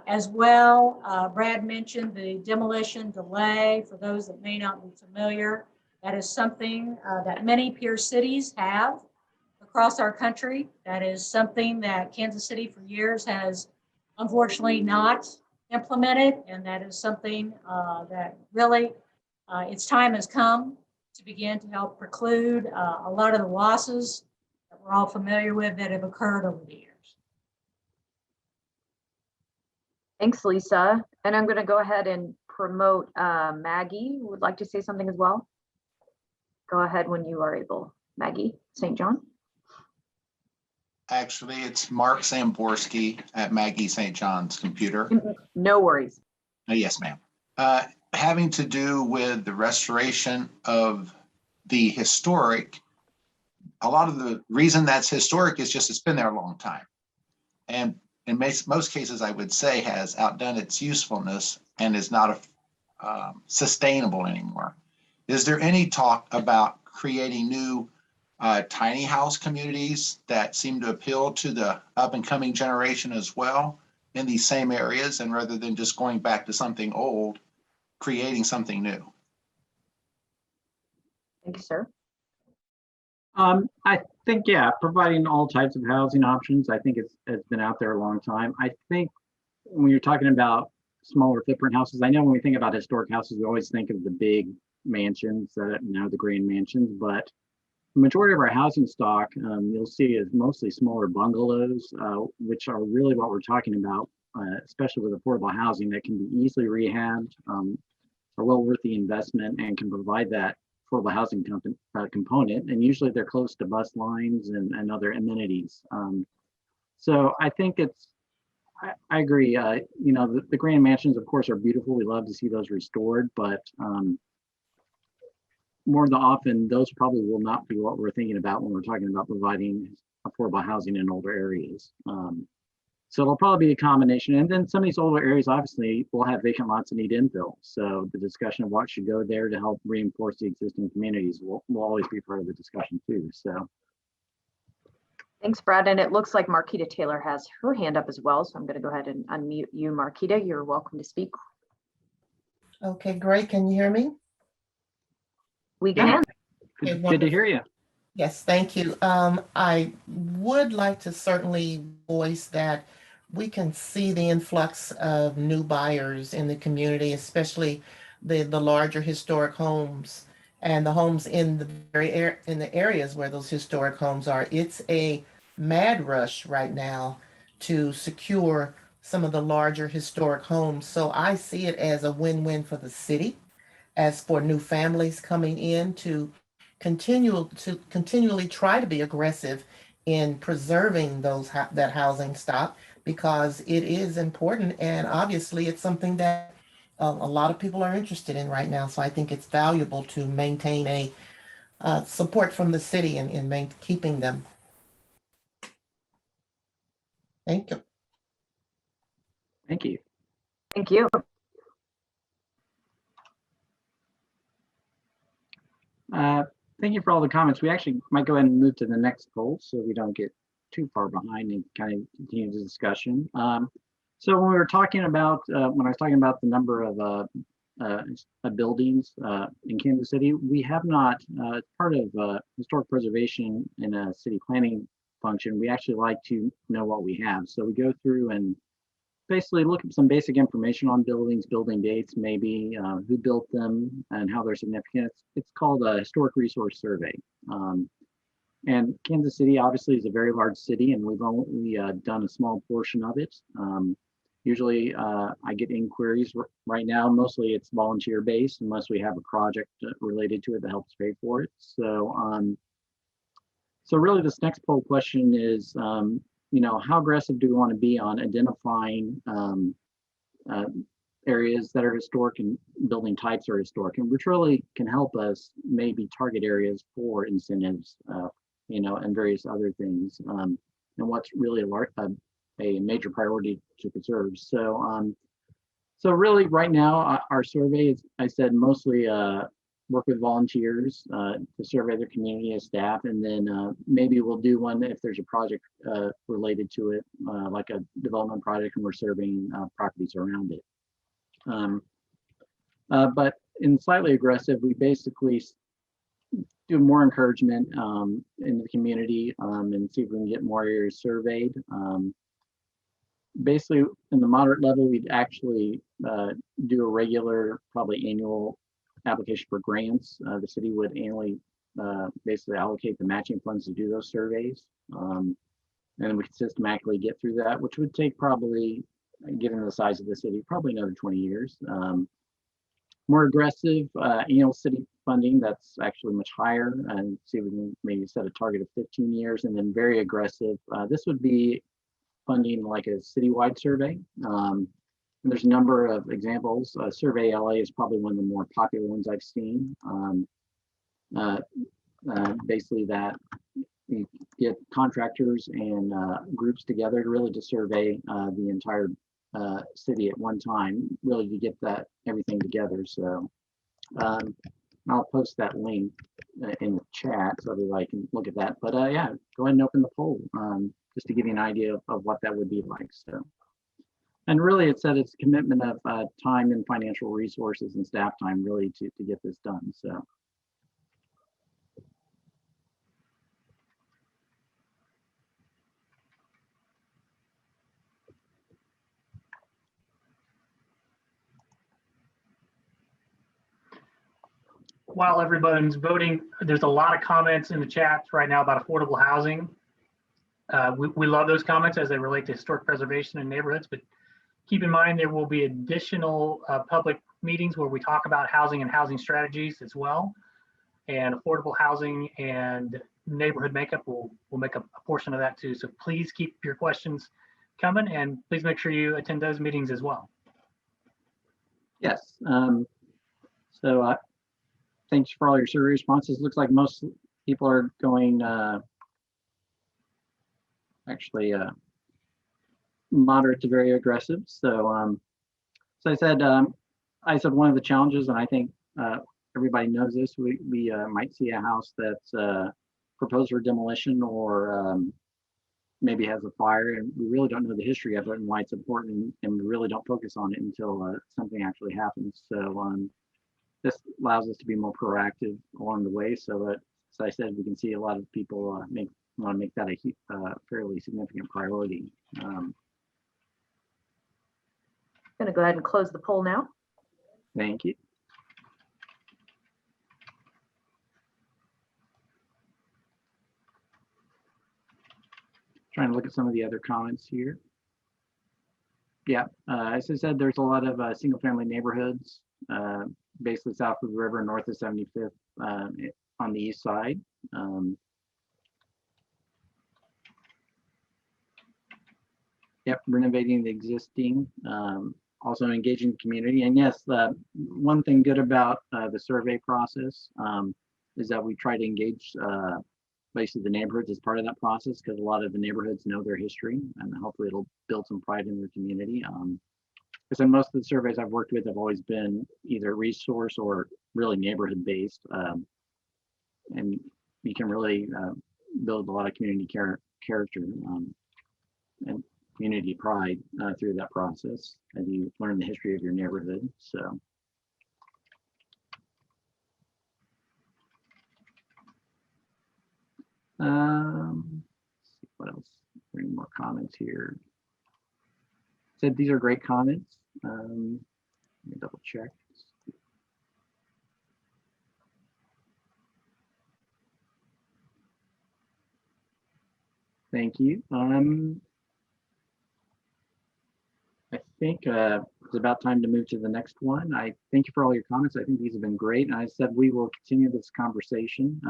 As well, Brad mentioned the demolition delay. For those that may not be familiar, that is something that many peer cities have across our country. That is something that Kansas City for years has unfortunately not implemented, and that is something that really its time has come to begin to help preclude a lot of the losses that we're all familiar with that have occurred over the years. Thanks, Lisa. And I'm going to go ahead and promote Maggie, who would like to say something as well. Go ahead when you are able. Maggie St. John. Actually, it's Mark Samborski at Maggie St. John's computer. No worries. Yes, ma'am. Having to do with the restoration of the historic, a lot of the reason that's historic is just it's been there a long time. And in most cases, I would say, has outdone its usefulness and is not sustainable anymore. Is there any talk about creating new tiny house communities that seem to appeal to the up and coming generation as well in these same areas, and rather than just going back to something old, creating something new? Thank you, sir. I think, yeah, providing all types of housing options, I think it's been out there a long time. I think when you're talking about smaller footprint houses, I know when we think about historic houses, we always think of the big mansions, the grand mansions, but the majority of our housing stock, you'll see, is mostly smaller bungalows, which are really what we're talking about, especially with affordable housing that can be easily rehabbed, are well worth the investment and can provide that affordable housing component. And usually they're close to bus lines and other amenities. So I think I agree. You know, the grand mansions, of course, are beautiful. We love to see those restored, but more than often, those probably will not be what we're thinking about when we're talking about providing affordable housing in older areas. So it'll probably be a combination. And then some of these older areas, obviously, will have vacant lots that need infill. So the discussion of what should go there to help reinforce the existing communities will always be part of the discussion too. So. Thanks, Brad. And it looks like Marquita Taylor has her hand up as well. So I'm going to go ahead and unmute you, Marquita. You're welcome to speak. Okay, great. Can you hear me? We can. Yeah. Good to hear you. Yes, thank you. I would like to certainly voice that we can see the influx of new buyers in the community, especially the larger historic homes and the homes in the in the areas where those historic homes are. It's a mad rush right now to secure some of the larger historic homes. So I see it as a win-win for the city, as for new families coming in to continually try to be aggressive in preserving that housing stock, because it is important, and obviously it's something that a lot of people are interested in right now. So I think it's valuable to maintain a support from the city in keeping them. Thank you. Thank you. Thank you. Thank you for all the comments. We actually might go ahead and move to the next poll so we don't get too far behind and kind of continue the discussion. So when we were talking about, when I was talking about the number of buildings in Kansas City, we have not, part of historic preservation in a city planning function, we actually like to know what we have. So we go through and basically look at some basic information on buildings, building dates, maybe who built them and how they're significant. It's called a historic resource survey. And Kansas City obviously is a very large city, and we've only done a small portion of it. Usually I get inquiries right now, mostly it's volunteer based unless we have a project related to it that helps pay for it. So, so really this next poll question is, you know, how aggressive do we want to be on identifying areas that are historic and building types are historic, and which really can help us maybe target areas for incentives, you know, and various other things, and what's really a major priority to preserve. So, so really right now our survey is, I said, mostly work with volunteers to survey their community as staff, and then maybe we'll do one if there's a project related to it, like a development project, and we're surveying properties around it. But in slightly aggressive, we basically do more encouragement in the community and see if we can get more areas surveyed. Basically, in the moderate level, we'd actually do a regular, probably annual application for grants. The city would annually basically allocate the matching funds to do those surveys. And we could systematically get through that, which would take probably, given the size of the city, probably another 20 years. More aggressive annual city funding, that's actually much higher, and see if we can maybe set a target of 15 years. And then very aggressive, this would be funding like a citywide survey. And there's a number of examples. Survey LA is probably one of the more popular ones I've seen. Basically that you get contractors and groups together to really to survey the entire city at one time, really to get that everything together. So I'll post that link in the chat so everybody can look at that. But yeah, go ahead and open the poll just to give you an idea of what that would be like. So, and really it said it's a commitment of time and financial resources and staff time really to get this done. So. While everybody's voting, there's a lot of comments in the chat right now about affordable housing. We love those comments as they relate to historic preservation in neighborhoods, but keep in mind there will be additional public meetings where we talk about housing and housing strategies as well. And affordable housing and neighborhood makeup will make a portion of that too. So please keep your questions coming, and please make sure you attend those meetings as well. Yes. So thanks for all your survey responses. Looks like most people are going actually moderate to very aggressive. So, so I said one of the challenges, and I think everybody knows this, we might see a house that's proposed for demolition or maybe has a fire, and we really don't know the history of it and why it's important, and we really don't focus on it until something actually happens. So this allows us to be more proactive along the way, so that, as I said, we can see a lot of people want to make that a fairly significant priority. I'm going to go ahead and close the poll now. Thank you. Trying to look at some of the other comments here. Yeah, as I said, there's a lot of single family neighborhoods, basically south of the river, north of 75th on the east side. Yep, renovating the existing, also engaging the community. And yes, one thing good about the survey process is that we try to engage basically the neighborhoods as part of that process, because a lot of the neighborhoods know their history, and hopefully it'll build some pride in their community. Because most of the surveys I've worked with have always been either resource or really neighborhood based, and you can really build a lot of community character and community pride through that process as you learn the history of your neighborhood. So. Let's see what else? Bring more comments here. Said these are great comments. Let me double check. Thank you. I think it's about time to move to the next one. I thank you for all your comments. I think these have been great. And I said we will continue this conversation.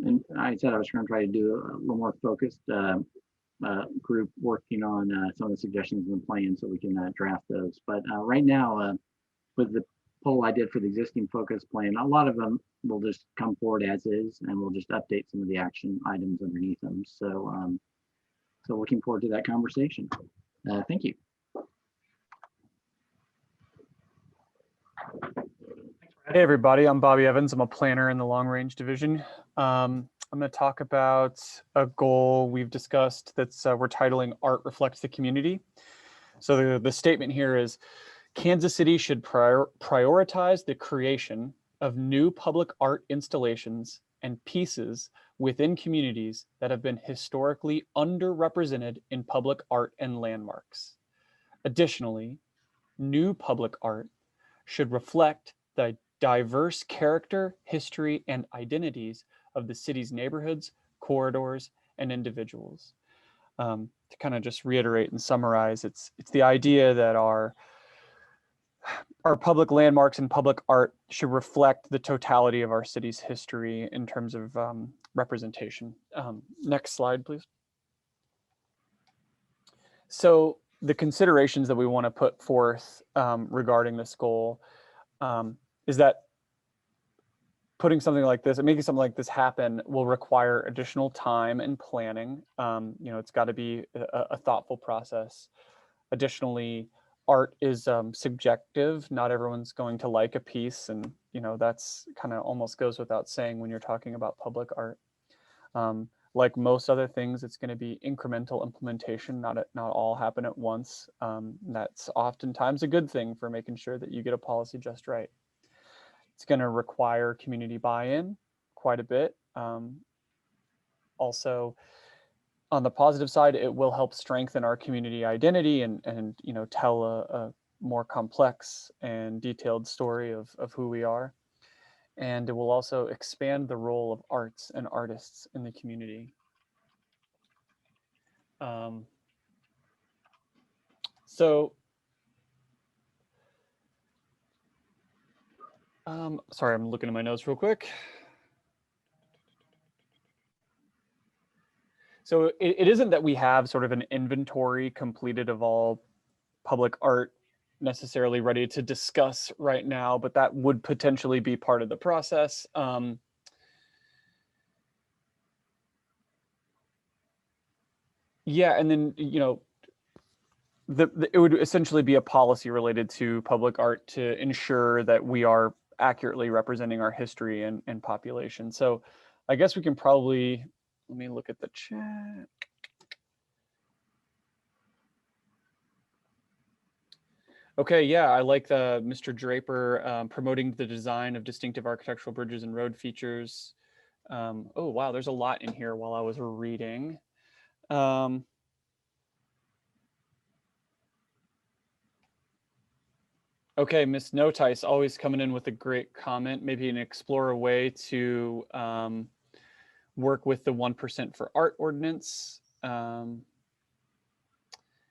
And I said I was going to try to do a little more focused group working on some of the suggestions in the plan so we can draft those. But right now, with the poll I did for the existing focus plan, a lot of them will just come forward as is, and we'll just update some of the action items underneath them. So, so looking forward to that conversation. Thank you. Hey everybody, I'm Bobby Evans. I'm a planner in the Long Range Division. I'm going to talk about a goal we've discussed that's we're titling Art Reflects the Community. So the statement here is Kansas City should prioritize the creation of new public art installations and pieces within communities that have been historically underrepresented in public art and landmarks. Additionally, new public art should reflect the diverse character, history, and identities of the city's neighborhoods, corridors, and individuals. To kind of just reiterate and summarize, it's the idea that our public landmarks and public art should reflect the totality of our city's history in terms of representation. Next slide, please. So the considerations that we want to put forth regarding this goal is that putting something like this and making something like this happen will require additional time and planning. You know, it's got to be a thoughtful process. Additionally, art is subjective. Not everyone's going to like a piece, and you know that's kind of almost goes without saying when you're talking about public art. Like most other things, it's going to be incremental implementation, not all happen at once. That's oftentimes a good thing for making sure that you get a policy just right. It's going to require community buy-in quite a bit. Also, on the positive side, it will help strengthen our community identity and you know, tell a more complex and detailed story of who we are. And it will also expand the role of arts and artists in the community. Sorry, I'm looking at my notes real quick. So it isn't that we have sort of an inventory completed of all public art necessarily ready to discuss right now, but that would potentially be part of the process. Yeah, and then, you know, it would essentially be a policy related to public art to ensure that we are accurately representing our history and population. So I guess we can probably, let me look at the chat. Okay, yeah, I like Mr. Draper promoting the design of distinctive architectural bridges and road features. Oh, wow, there's a lot in here while I was reading. Okay, Miss Notice always coming in with a great comment, maybe explore a way to work with the 1% for art ordinance.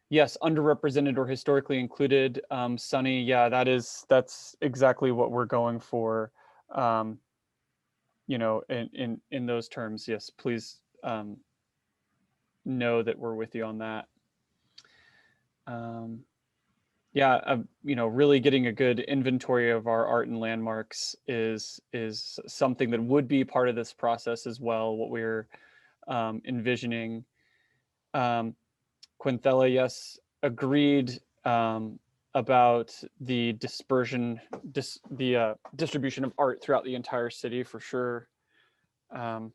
Yes, underrepresented or historically included. Sunny, yeah, that's exactly what we're going for. You know, in those terms, yes, please know that we're with you on that. Yeah, you know, really getting a good inventory of our art and landmarks is something that would be part of this process as well. What we're envisioning. Quinthela, yes, agreed about the distribution of art throughout the entire city for sure. Mr.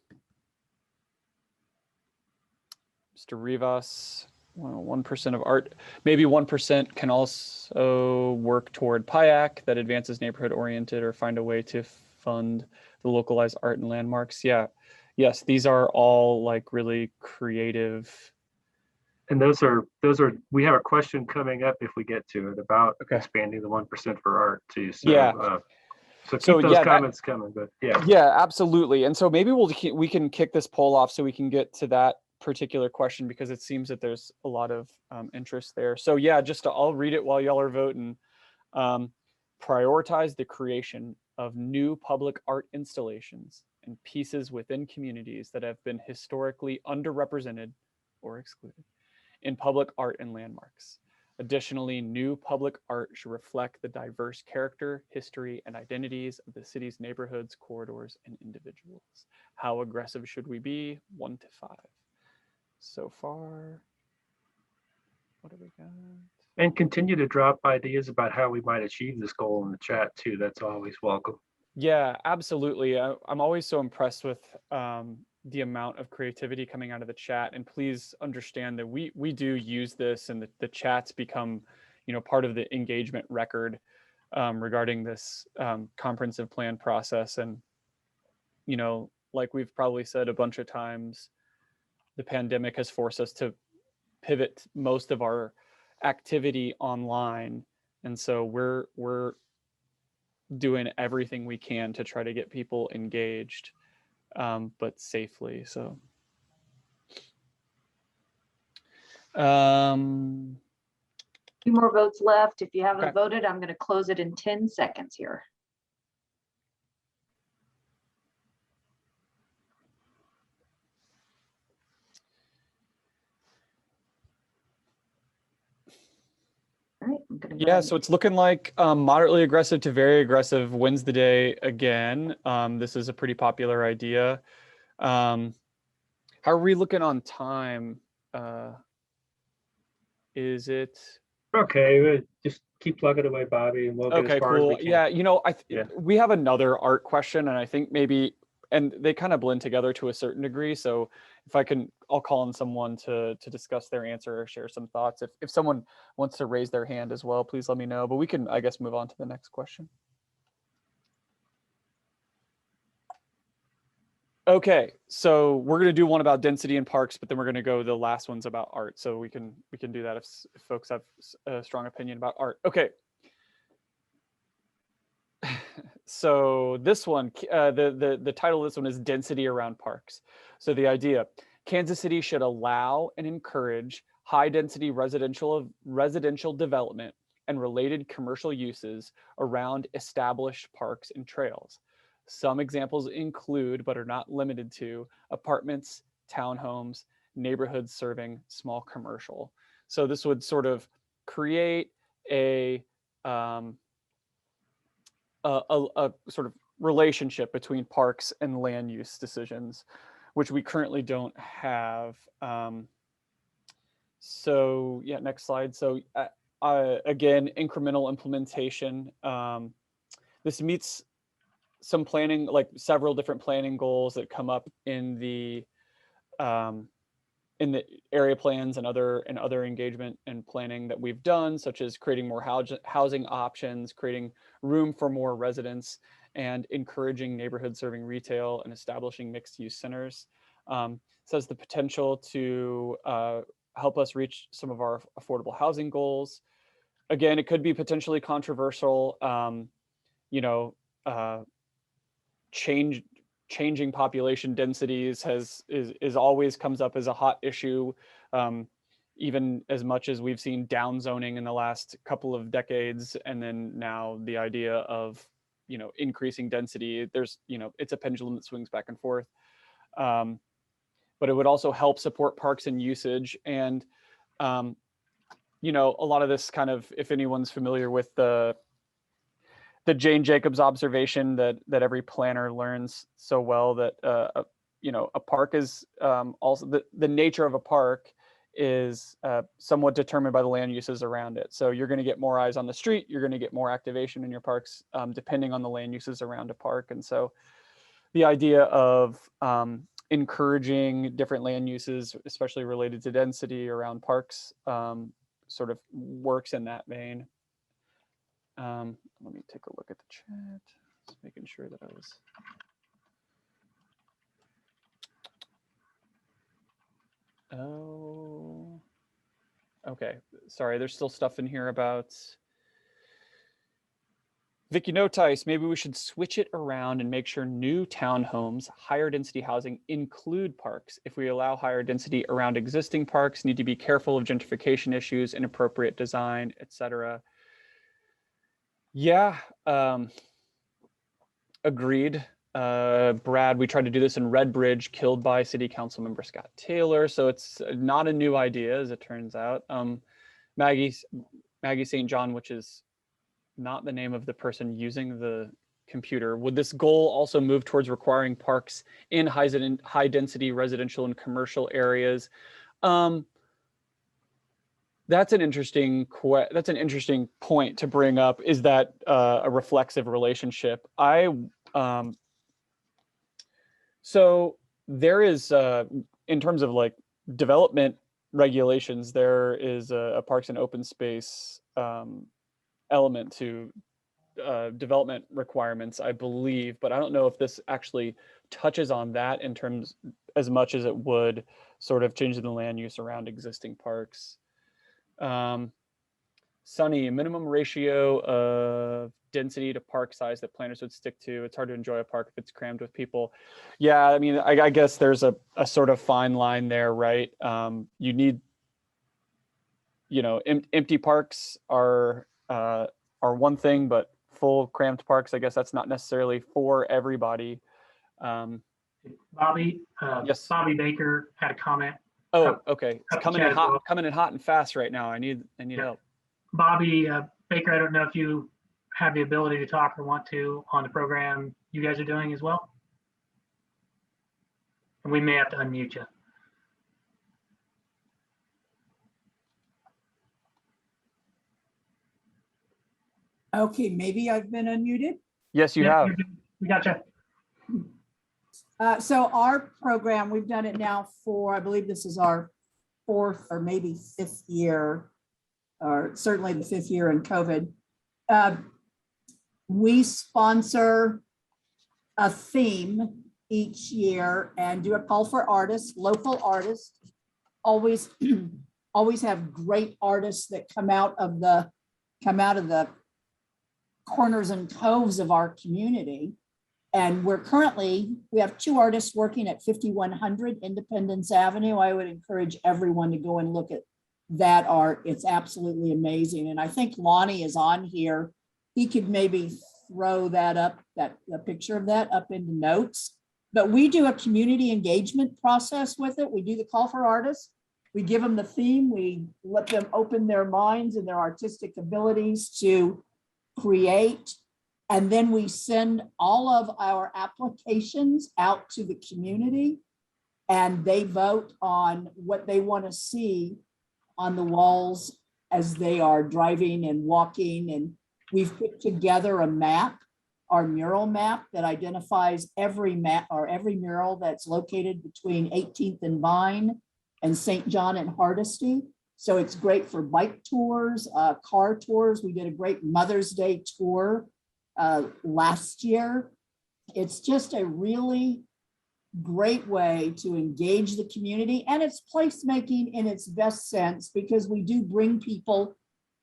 Rivas, well, 1% of art, maybe 1% can also work toward PIAC that advances neighborhood oriented or find a way to fund the localized art and landmarks. Yeah, yes, these are all like really creative. And those are, we have a question coming up if we get to it about expanding the 1% for art too. So, yeah. So keep those comments coming, but yeah. Yeah, absolutely. And so maybe we can kick this poll off so we can get to that particular question because it seems that there's a lot of interest there. So yeah, I'll read it while y'all are voting. Prioritize the creation of new public art installations and pieces within communities that have been historically underrepresented or excluded in public art and landmarks. Additionally, new public art should reflect the diverse character, history, and identities of the city's neighborhoods, corridors, and individuals. How aggressive should we be? 1 to 5. So far, what do we got? And continue to drop ideas about how we might achieve this goal in the chat too. That's always welcome. Yeah, absolutely. I'm always so impressed with the amount of creativity coming out of the chat, and please understand that we do use this, and the chats become, you know, part of the engagement record regarding this comprehensive plan process. And, you know, like we've probably said a bunch of times, the pandemic has forced us to pivot most of our activity online, and so we're doing everything we can to try to get people engaged, but safely. So Few more votes left. If you haven't voted, I'm going to close it in 10 seconds here. All right, I'm gonna yeah, so it's looking like moderately aggressive to very aggressive wins the day again. This is a pretty popular idea. How are we looking on time? Is it okay? Just keep plugging away, Bobby, and we'll get as far as we can. Yeah, you know, we have another art question, and I think maybe, and they kind of blend together to a certain degree. So if I can, I'll call on someone to discuss their answer or share some thoughts. If someone wants to raise their hand as well, please let me know. But we can, I guess, move on to the next question. Okay, so we're going to do one about density in parks, but then we're going to go the last one's about art. So we can do that if folks have a strong opinion about art. Okay. So this one, the title of this one is Density Around Parks. So the idea, Kansas City should allow and encourage high density residential development and related commercial uses around established parks and trails. Some examples include, but are not limited to, apartments, townhomes, neighborhoods serving small commercial. So this would sort of create a sort of relationship between parks and land use decisions, which we currently don't have. So yeah, next slide. So again, incremental implementation. This meets some planning, like several different planning goals that come up in the area plans and other engagement and planning that we've done, such as creating more housing options, creating room for more residents, and encouraging neighborhood serving retail and establishing mixed use centers. Says the potential to help us reach some of our affordable housing goals. Again, it could be potentially controversial, you know, changing population densities is always comes up as a hot issue, even as much as we've seen downzoning in the last couple of decades, and then now the idea of, you know, increasing density. There's, you know, it's a pendulum that swings back and forth. But it would also help support parks and usage. And, you know, a lot of this kind of, if anyone's familiar with the Jane Jacobs observation that every planner learns so well, that, you know, a park is also, the nature of a park is somewhat determined by the land uses around it. So you're going to get more eyes on the street, you're going to get more activation in your parks, depending on the land uses around a park. And so the idea of encouraging different land uses, especially related to density around parks, sort of works in that vein. Let me take a look at the chat, just making sure that I was. Oh, okay. Sorry, there's still stuff in here about Vicky Notice. Maybe we should switch it around and make sure new townhomes, higher density housing include parks. If we allow higher density around existing parks, need to be careful of gentrification issues, inappropriate design, etc. Yeah, agreed. Brad, we tried to do this in Redbridge, killed by City Council member Scott Taylor. So it's not a new idea, as it turns out. Maggie St. John, which is not the name of the person using the computer. Would this goal also move towards requiring parks in high density residential and commercial areas? That's an interesting point to bring up. Is that a reflexive relationship? So there is, in terms of like development regulations, there is a parks and open space element to development requirements, I believe, but I don't know if this actually touches on that in terms as much as it would sort of change the land use around existing parks. Sunny, minimum ratio of density to park size that planners would stick to. It's hard to enjoy a park if it's crammed with people. Yeah, I mean, I guess there's a sort of fine line there, right? You need, you know, empty parks are one thing, but full cramped parks, I guess that's not necessarily for everybody. Bobby, yes. Bobby Baker had a comment. Oh, okay. It's coming in hot, coming in hot and fast right now. I need help. Bobby Baker, I don't know if you have the ability to talk or want to on the program you guys are doing as well. And we may have to unmute you. Okay, maybe I've been unmuted. Yes, you have. We gotcha. So our program, we've done it now for, I believe this is our 4th or maybe 5th year, or certainly the 5th year in COVID. We sponsor a theme each year and do a call for artists, local artists. Always have great artists that come out of the corners and coves of our community. And we have 2 artists working at 5100 Independence Avenue. I would encourage everyone to go and look at that art. It's absolutely amazing. And I think Lonnie is on here. He could maybe throw that up, the picture of that up into notes. But we do a community engagement process with it. We do the call for artists. We give them the theme. We let them open their minds and their artistic abilities to create. And then we send all of our applications out to the community and they vote on what they want to see on the walls as they are driving and walking. And we've put together a map, our mural map, that identifies every mural that's located between 18th and Vine and St. John and Hardesty. So it's great for bike tours, car tours. We did a great Mother's Day tour last year. It's just a really great way to engage the community, and it's placemaking in its best sense, because we do bring people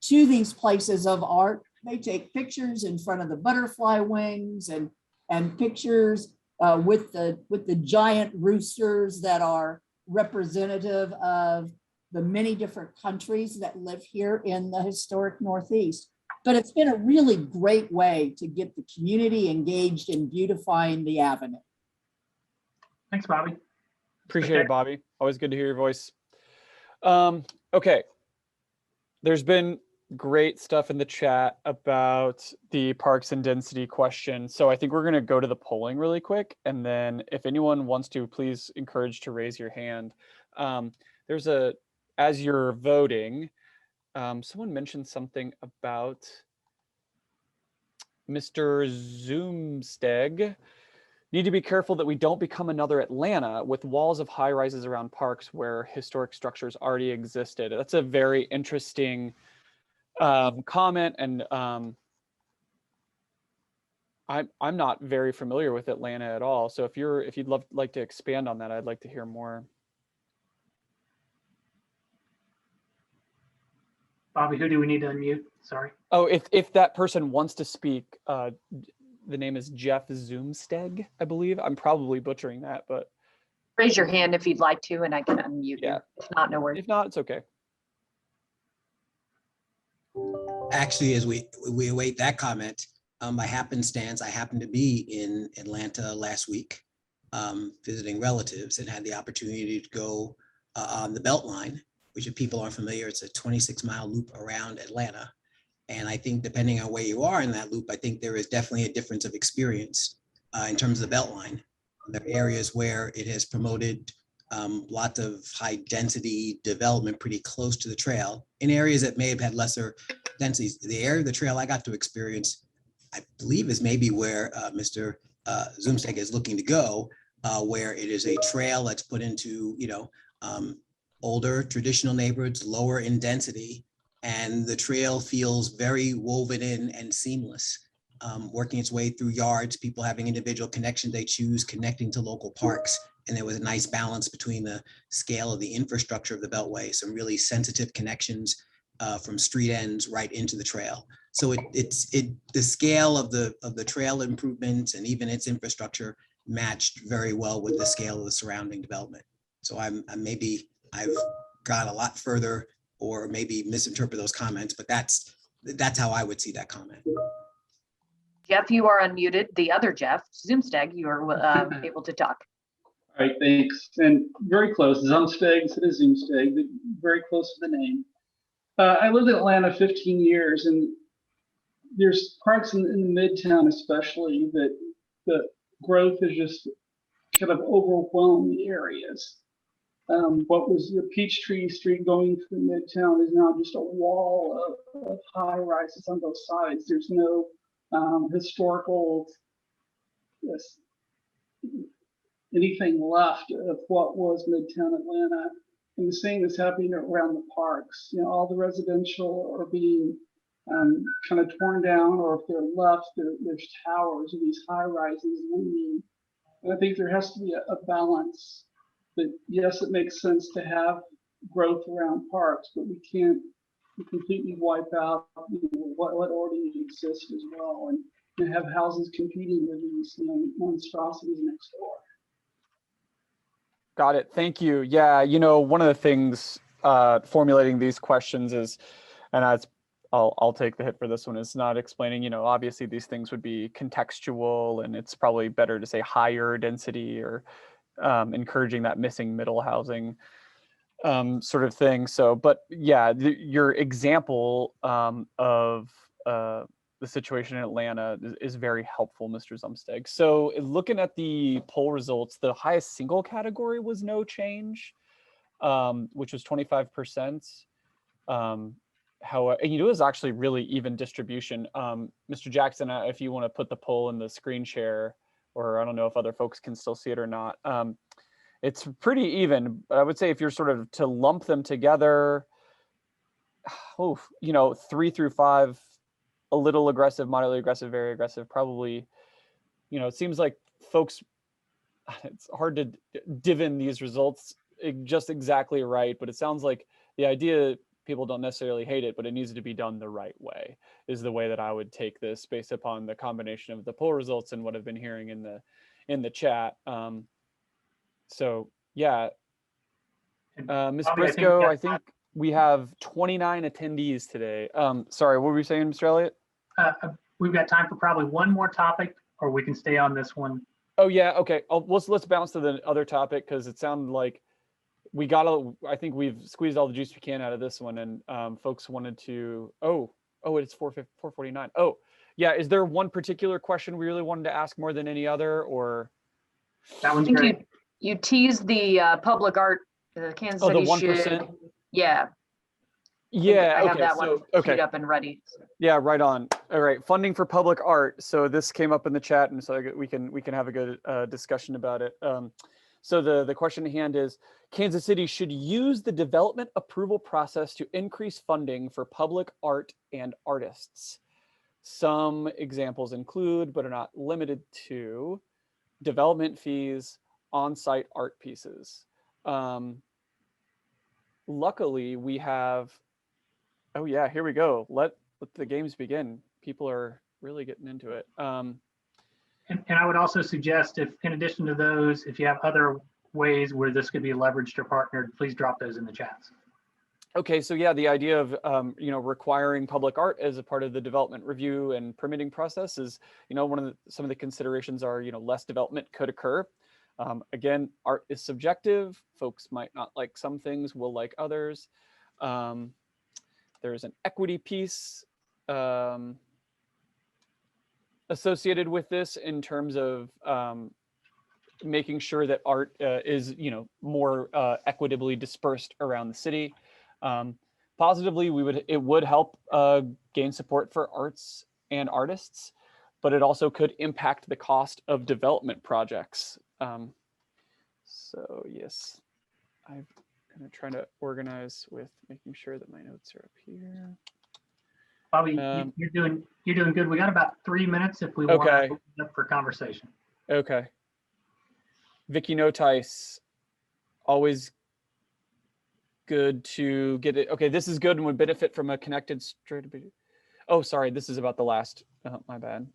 to these places of art. They take pictures in front of the butterfly wings and pictures with the giant roosters that are representative of the many different countries that live here in the historic Northeast. But it's been a really great way to get the community engaged in beautifying the avenue. Thanks, Bobby. Appreciate it, Bobby. Always good to hear your voice. Okay. There's been great stuff in the chat about the parks and density question. So I think we're going to go to the polling really quick. And then if anyone wants to, please encourage to raise your hand. As you're voting, someone mentioned something about Mr. Zoomsteg. Need to be careful that we don't become another Atlanta with walls of high rises around parks where historic structures already existed. That's a very interesting comment, and I'm not very familiar with Atlanta at all. So if you'd like to expand on that, I'd like to hear more. Bobby, who do we need to unmute? Sorry. Oh, if that person wants to speak, the name is Jeff Zoomsteg, I believe. I'm probably butchering that, but Raise your hand if you'd like to, and I can unmute yeah. you. If not, no worries. If not, it's okay. Actually, as we await that comment, by happenstance, I happened to be in Atlanta last week, visiting relatives, and had the opportunity to go on the Beltline, which if people aren't familiar, it's a 26-mile loop around Atlanta. And I think depending on where you are in that loop, I think there is definitely a difference of experience in terms of the Beltline. There are areas where it has promoted lots of high density development pretty close to the trail. In areas that may have had lesser densities, the area of the trail I got to experience, I believe, is maybe where Mr. Zoomsteg is looking to go, where it is a trail that's put into, older traditional neighborhoods, lower in density, and the trail feels very woven in and seamless, working its way through yards, people having individual connections they choose, connecting to local parks. And there was a nice balance between the scale of the infrastructure of the Beltway, some really sensitive connections from street ends right into the trail. So the scale of the trail improvements and even its infrastructure matched very well with the scale of the surrounding development. So I've got a lot further, or maybe misinterpret those comments, but that's how I would see that comment. Jeff, you are unmuted. The other Jeff, Zoomsteg, you are able to talk. All right, thanks. And very close, Zoomsteg instead of Zoomsteg, very close to the name. I lived in Atlanta 15 years, and there's parts in the Midtown especially that the growth has just kind of overwhelmed the areas. What was the Peachtree Street going through Midtown is now just a wall of high rises on both sides. There's no historical anything left of what was Midtown Atlanta. And the same is happening around the parks. All the residential are being kind of torn down, or if they're left, there's towers of these high rises looming. And I think there has to be a balance. But yes, it makes sense to have growth around parks, but we can't completely wipe out what already exists as well, and have houses competing with these monstrosities next door. Got it. Thank you. Yeah, one of the things formulating these questions is, and I'll take the hit for this one, is not explaining, obviously these things would be contextual, and it's probably better to say higher density or encouraging that missing middle housing sort of thing. So, but yeah, your example of the situation in Atlanta is very helpful, Mr. Zoomsteg. So looking at the poll results, the highest single category was no change, which was 25%. However, it was actually really even distribution. Mr. Jackson, if you want to put the poll in the screen share, or I don't know if other folks can still see it or not. It's pretty even, but I would say if you're sort of to lump them together, 3 through 5, a little aggressive, moderately aggressive, very aggressive, probably, it seems like folks, it's hard to divin these results just exactly right, but it sounds like the idea, people don't necessarily hate it, but it needs to be done the right way, is the way that I would take this based upon the combination of the poll results and what I've been hearing in in the chat. So yeah, Ms. Bobby, Briscoe, I I think we have 29 attendees today. Sorry, what were you saying, Mr. Elliott? we've got time for probably one more topic, or we can stay on this one. Oh yeah, okay. Let's bounce to the other topic because it sounded like I think we've squeezed all the juice we can out of this one, and folks wanted to. Oh, it's 4:49. Oh, yeah. Is there one particular question we really wanted to ask more than any other, or? That I one's think great. you teased the public art, Kansas Oh, the City should, 1%. Yeah. Yeah. I have Okay. that one So okay. queued up and ready. Yeah, right on. All right, funding for public art. So this came up in the chat, and so we can have a good discussion about it. So the question at hand is, Kansas City should use the development approval process to increase funding for public art and artists. Some examples include, but are not limited to, development fees, on-site art pieces. Luckily, we have. Oh yeah, here we go. Let the games begin. People are really getting into it. And I would also suggest, if in addition to those, if you have other ways where this could be leveraged or partnered, please drop those in the chats. Okay, so yeah, the idea of requiring public art as a part of the development review and permitting process is, some of the considerations are, less development could occur. Again, art is subjective. Folks might not like some things, will like others. There's an equity piece associated with this in terms of making sure that art is, more equitably dispersed around the city. Positively, it would help gain support for arts and artists, but it also could impact the cost of development projects. So yes, I'm kind of trying to organize with making sure that my notes are up here. Bobby, you're doing good. We got about 3 minutes if we want to open up for conversation. Okay. Vicky Notice, always good to get it. Okay, this is good and would benefit from a connected straight. Oh, sorry, this is about the last. My bad.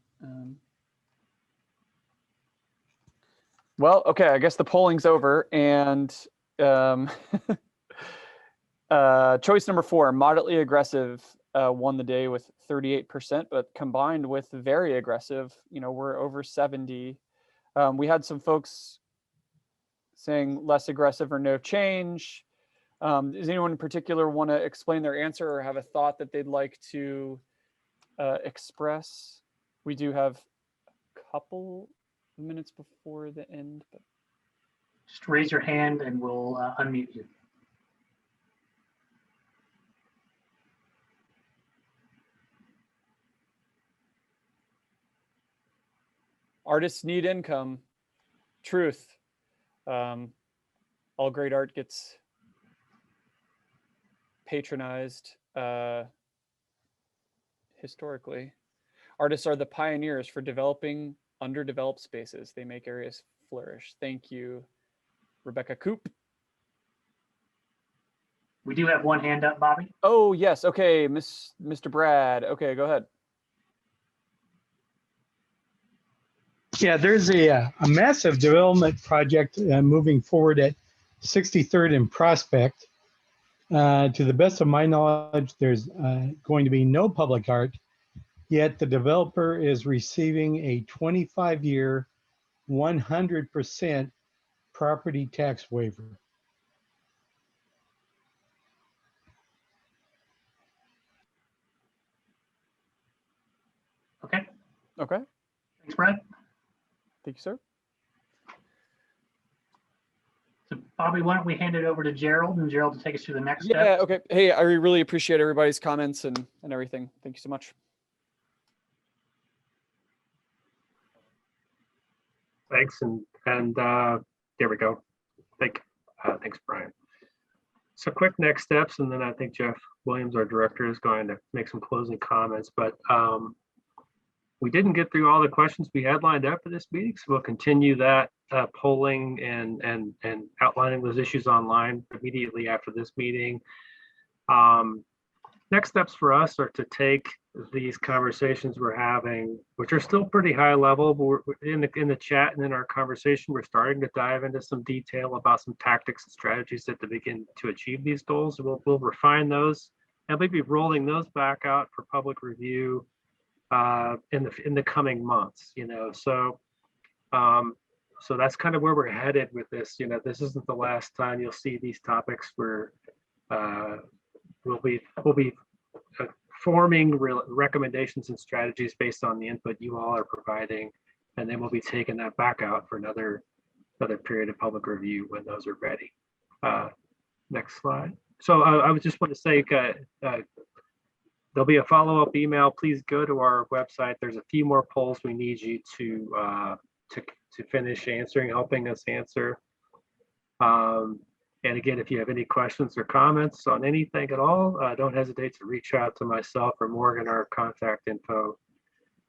Well, okay, I guess the polling's over, and choice number 4, moderately aggressive, won the day with 38%, but combined with very aggressive, we're over 70. We had some folks saying less aggressive or no change. Does anyone in particular want to explain their answer or have a thought that they'd like to express? We do have a couple minutes before the end, but just raise your hand and we'll unmute you. Artists need income. Truth. All great art gets patronized historically. Artists are the pioneers for developing underdeveloped spaces. They make areas flourish. Thank you, Rebecca Coop. We do have one hand up, Bobby. Oh, yes. Okay, Mr. Brad. Okay, go ahead. Yeah, there's a massive development project moving forward at 63rd and Prospect. To the best of my knowledge, there's going to be no public art, yet the developer is receiving a 25-year, 100% property tax waiver. Okay. Okay. Thanks, Brad. Thank you, sir. So Bobby, why don't we hand it over to Gerald, and Gerald to take us through the next step. Yeah, okay. Hey, I really appreciate everybody's comments and everything. Thank you so much. Thanks, and there we go. Thanks, Brian. So quick next steps, and then I think Jeff Williams, our director, is going to make some closing comments. But we didn't get through all the questions we had lined up for this meeting, so we'll continue that polling and outlining those issues online immediately after this meeting. next steps for us are to take these conversations we're having, which are still pretty high level, but we're in the chat and in our conversation, we're starting to dive into some detail about some tactics and strategies to begin to achieve these goals. We'll refine those, and we'll be rolling those back out for public review in the coming months. So that's kind of where we're headed with this. This isn't the last time you'll see these topics. Where we'll be forming recommendations and strategies based on the input you all are providing, and then we'll be taking that back out for another period of public review when those are ready. Next slide. So I would just want to say there'll be a follow-up email. Please go to our website. There's a few more polls we need you to finish answering, helping us answer. And again, if you have any questions or comments on anything at all, don't hesitate to reach out to myself or Morgan. Our contact info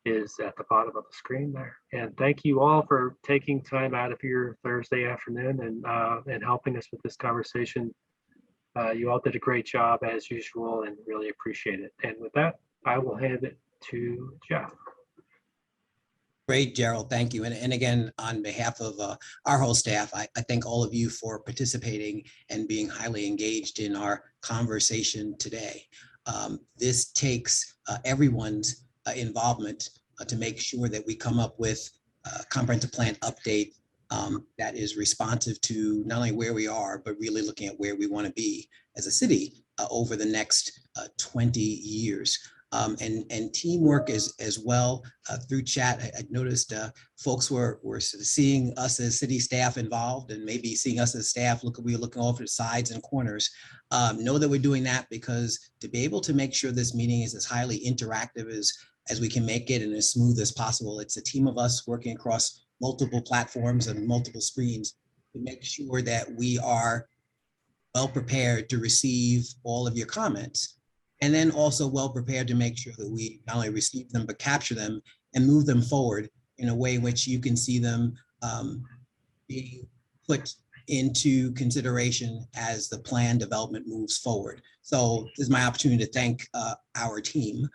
is at the bottom of the screen there. And thank you all for taking time out of your Thursday afternoon and helping us with this conversation. You all did a great job as usual and really appreciate it. And with that, I will hand it to Jeff. Great, Gerald. Thank you. And again, on behalf of our whole staff, I thank all of you for participating and being highly engaged in our conversation today. This takes everyone's involvement to make sure that we come up with a comprehensive plan update that is responsive to not only where we are, but really looking at where we want to be as a city over the next 20 years. And teamwork as well through chat. I noticed folks were sort of seeing us as city staff involved, and maybe seeing us as staff. We're looking over the sides and corners. Know that we're doing that because to be able to make sure this meeting is as highly interactive as we can make it and as smooth as possible. It's a team of us working across multiple platforms and multiple screens to make sure that we are well prepared to receive all of your comments. And then also well prepared to make sure that we not only receive them, but capture them and move them forward in a way in which you can see them being put into consideration as the plan development moves forward. So this is my opportunity to thank our team,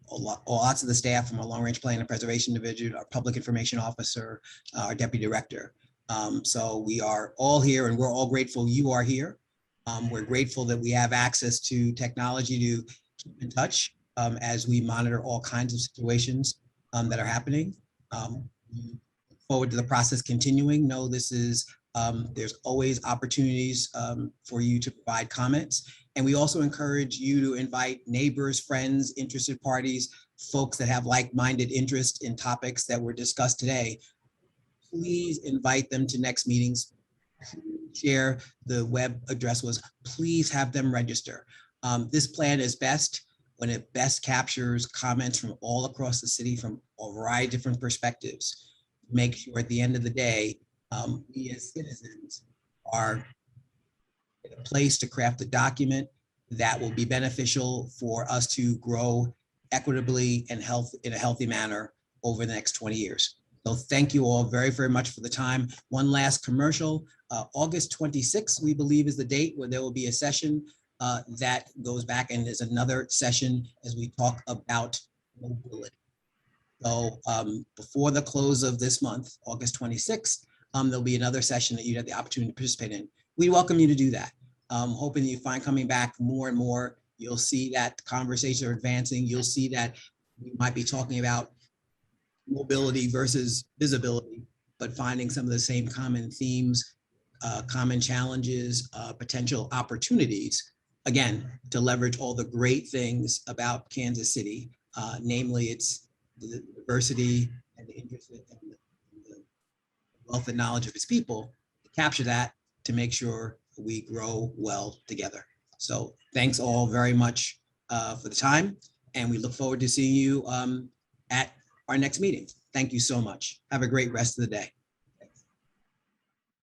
lots of the staff from our Long Range Plan and Preservation Division, our Public Information Officer, our Deputy Director. So we are all here and we're all grateful you are here. We're grateful that we have access to technology to keep in touch as we monitor all kinds of situations that are happening. Look forward to the process continuing. Know this is, there's always opportunities for you to provide comments. And we also encourage you to invite neighbors, friends, interested parties, folks that have like-minded interest in topics that were discussed today. Please invite them to next meetings. Share the web address was, please have them register. This plan is best when it best captures comments from all across the city from a variety of different perspectives. Make sure at the end of the day, we as citizens are in a place to craft a document that will be beneficial for us to grow equitably and in a healthy manner over the next 20 years. So thank you all very, very much for the time. One last commercial, August 26th, we believe is the date where there will be a session that goes back, and there's another session as we talk about mobility. So before the close of this month, August 26th, there'll be another session that you have the opportunity to participate in. We welcome you to do that. Hoping you find coming back more and more, you'll see that conversations are advancing. You'll see that we might be talking about mobility versus visibility, but finding some of the same common themes, common challenges, potential opportunities, again, to leverage all the great things about Kansas City, namely its the diversity and the interest and the wealth and knowledge of its people, to capture that, to make sure we grow well together. So thanks all very much for the time, and we look forward to seeing you at our next meeting. Thank you so much. Have a great rest of the day.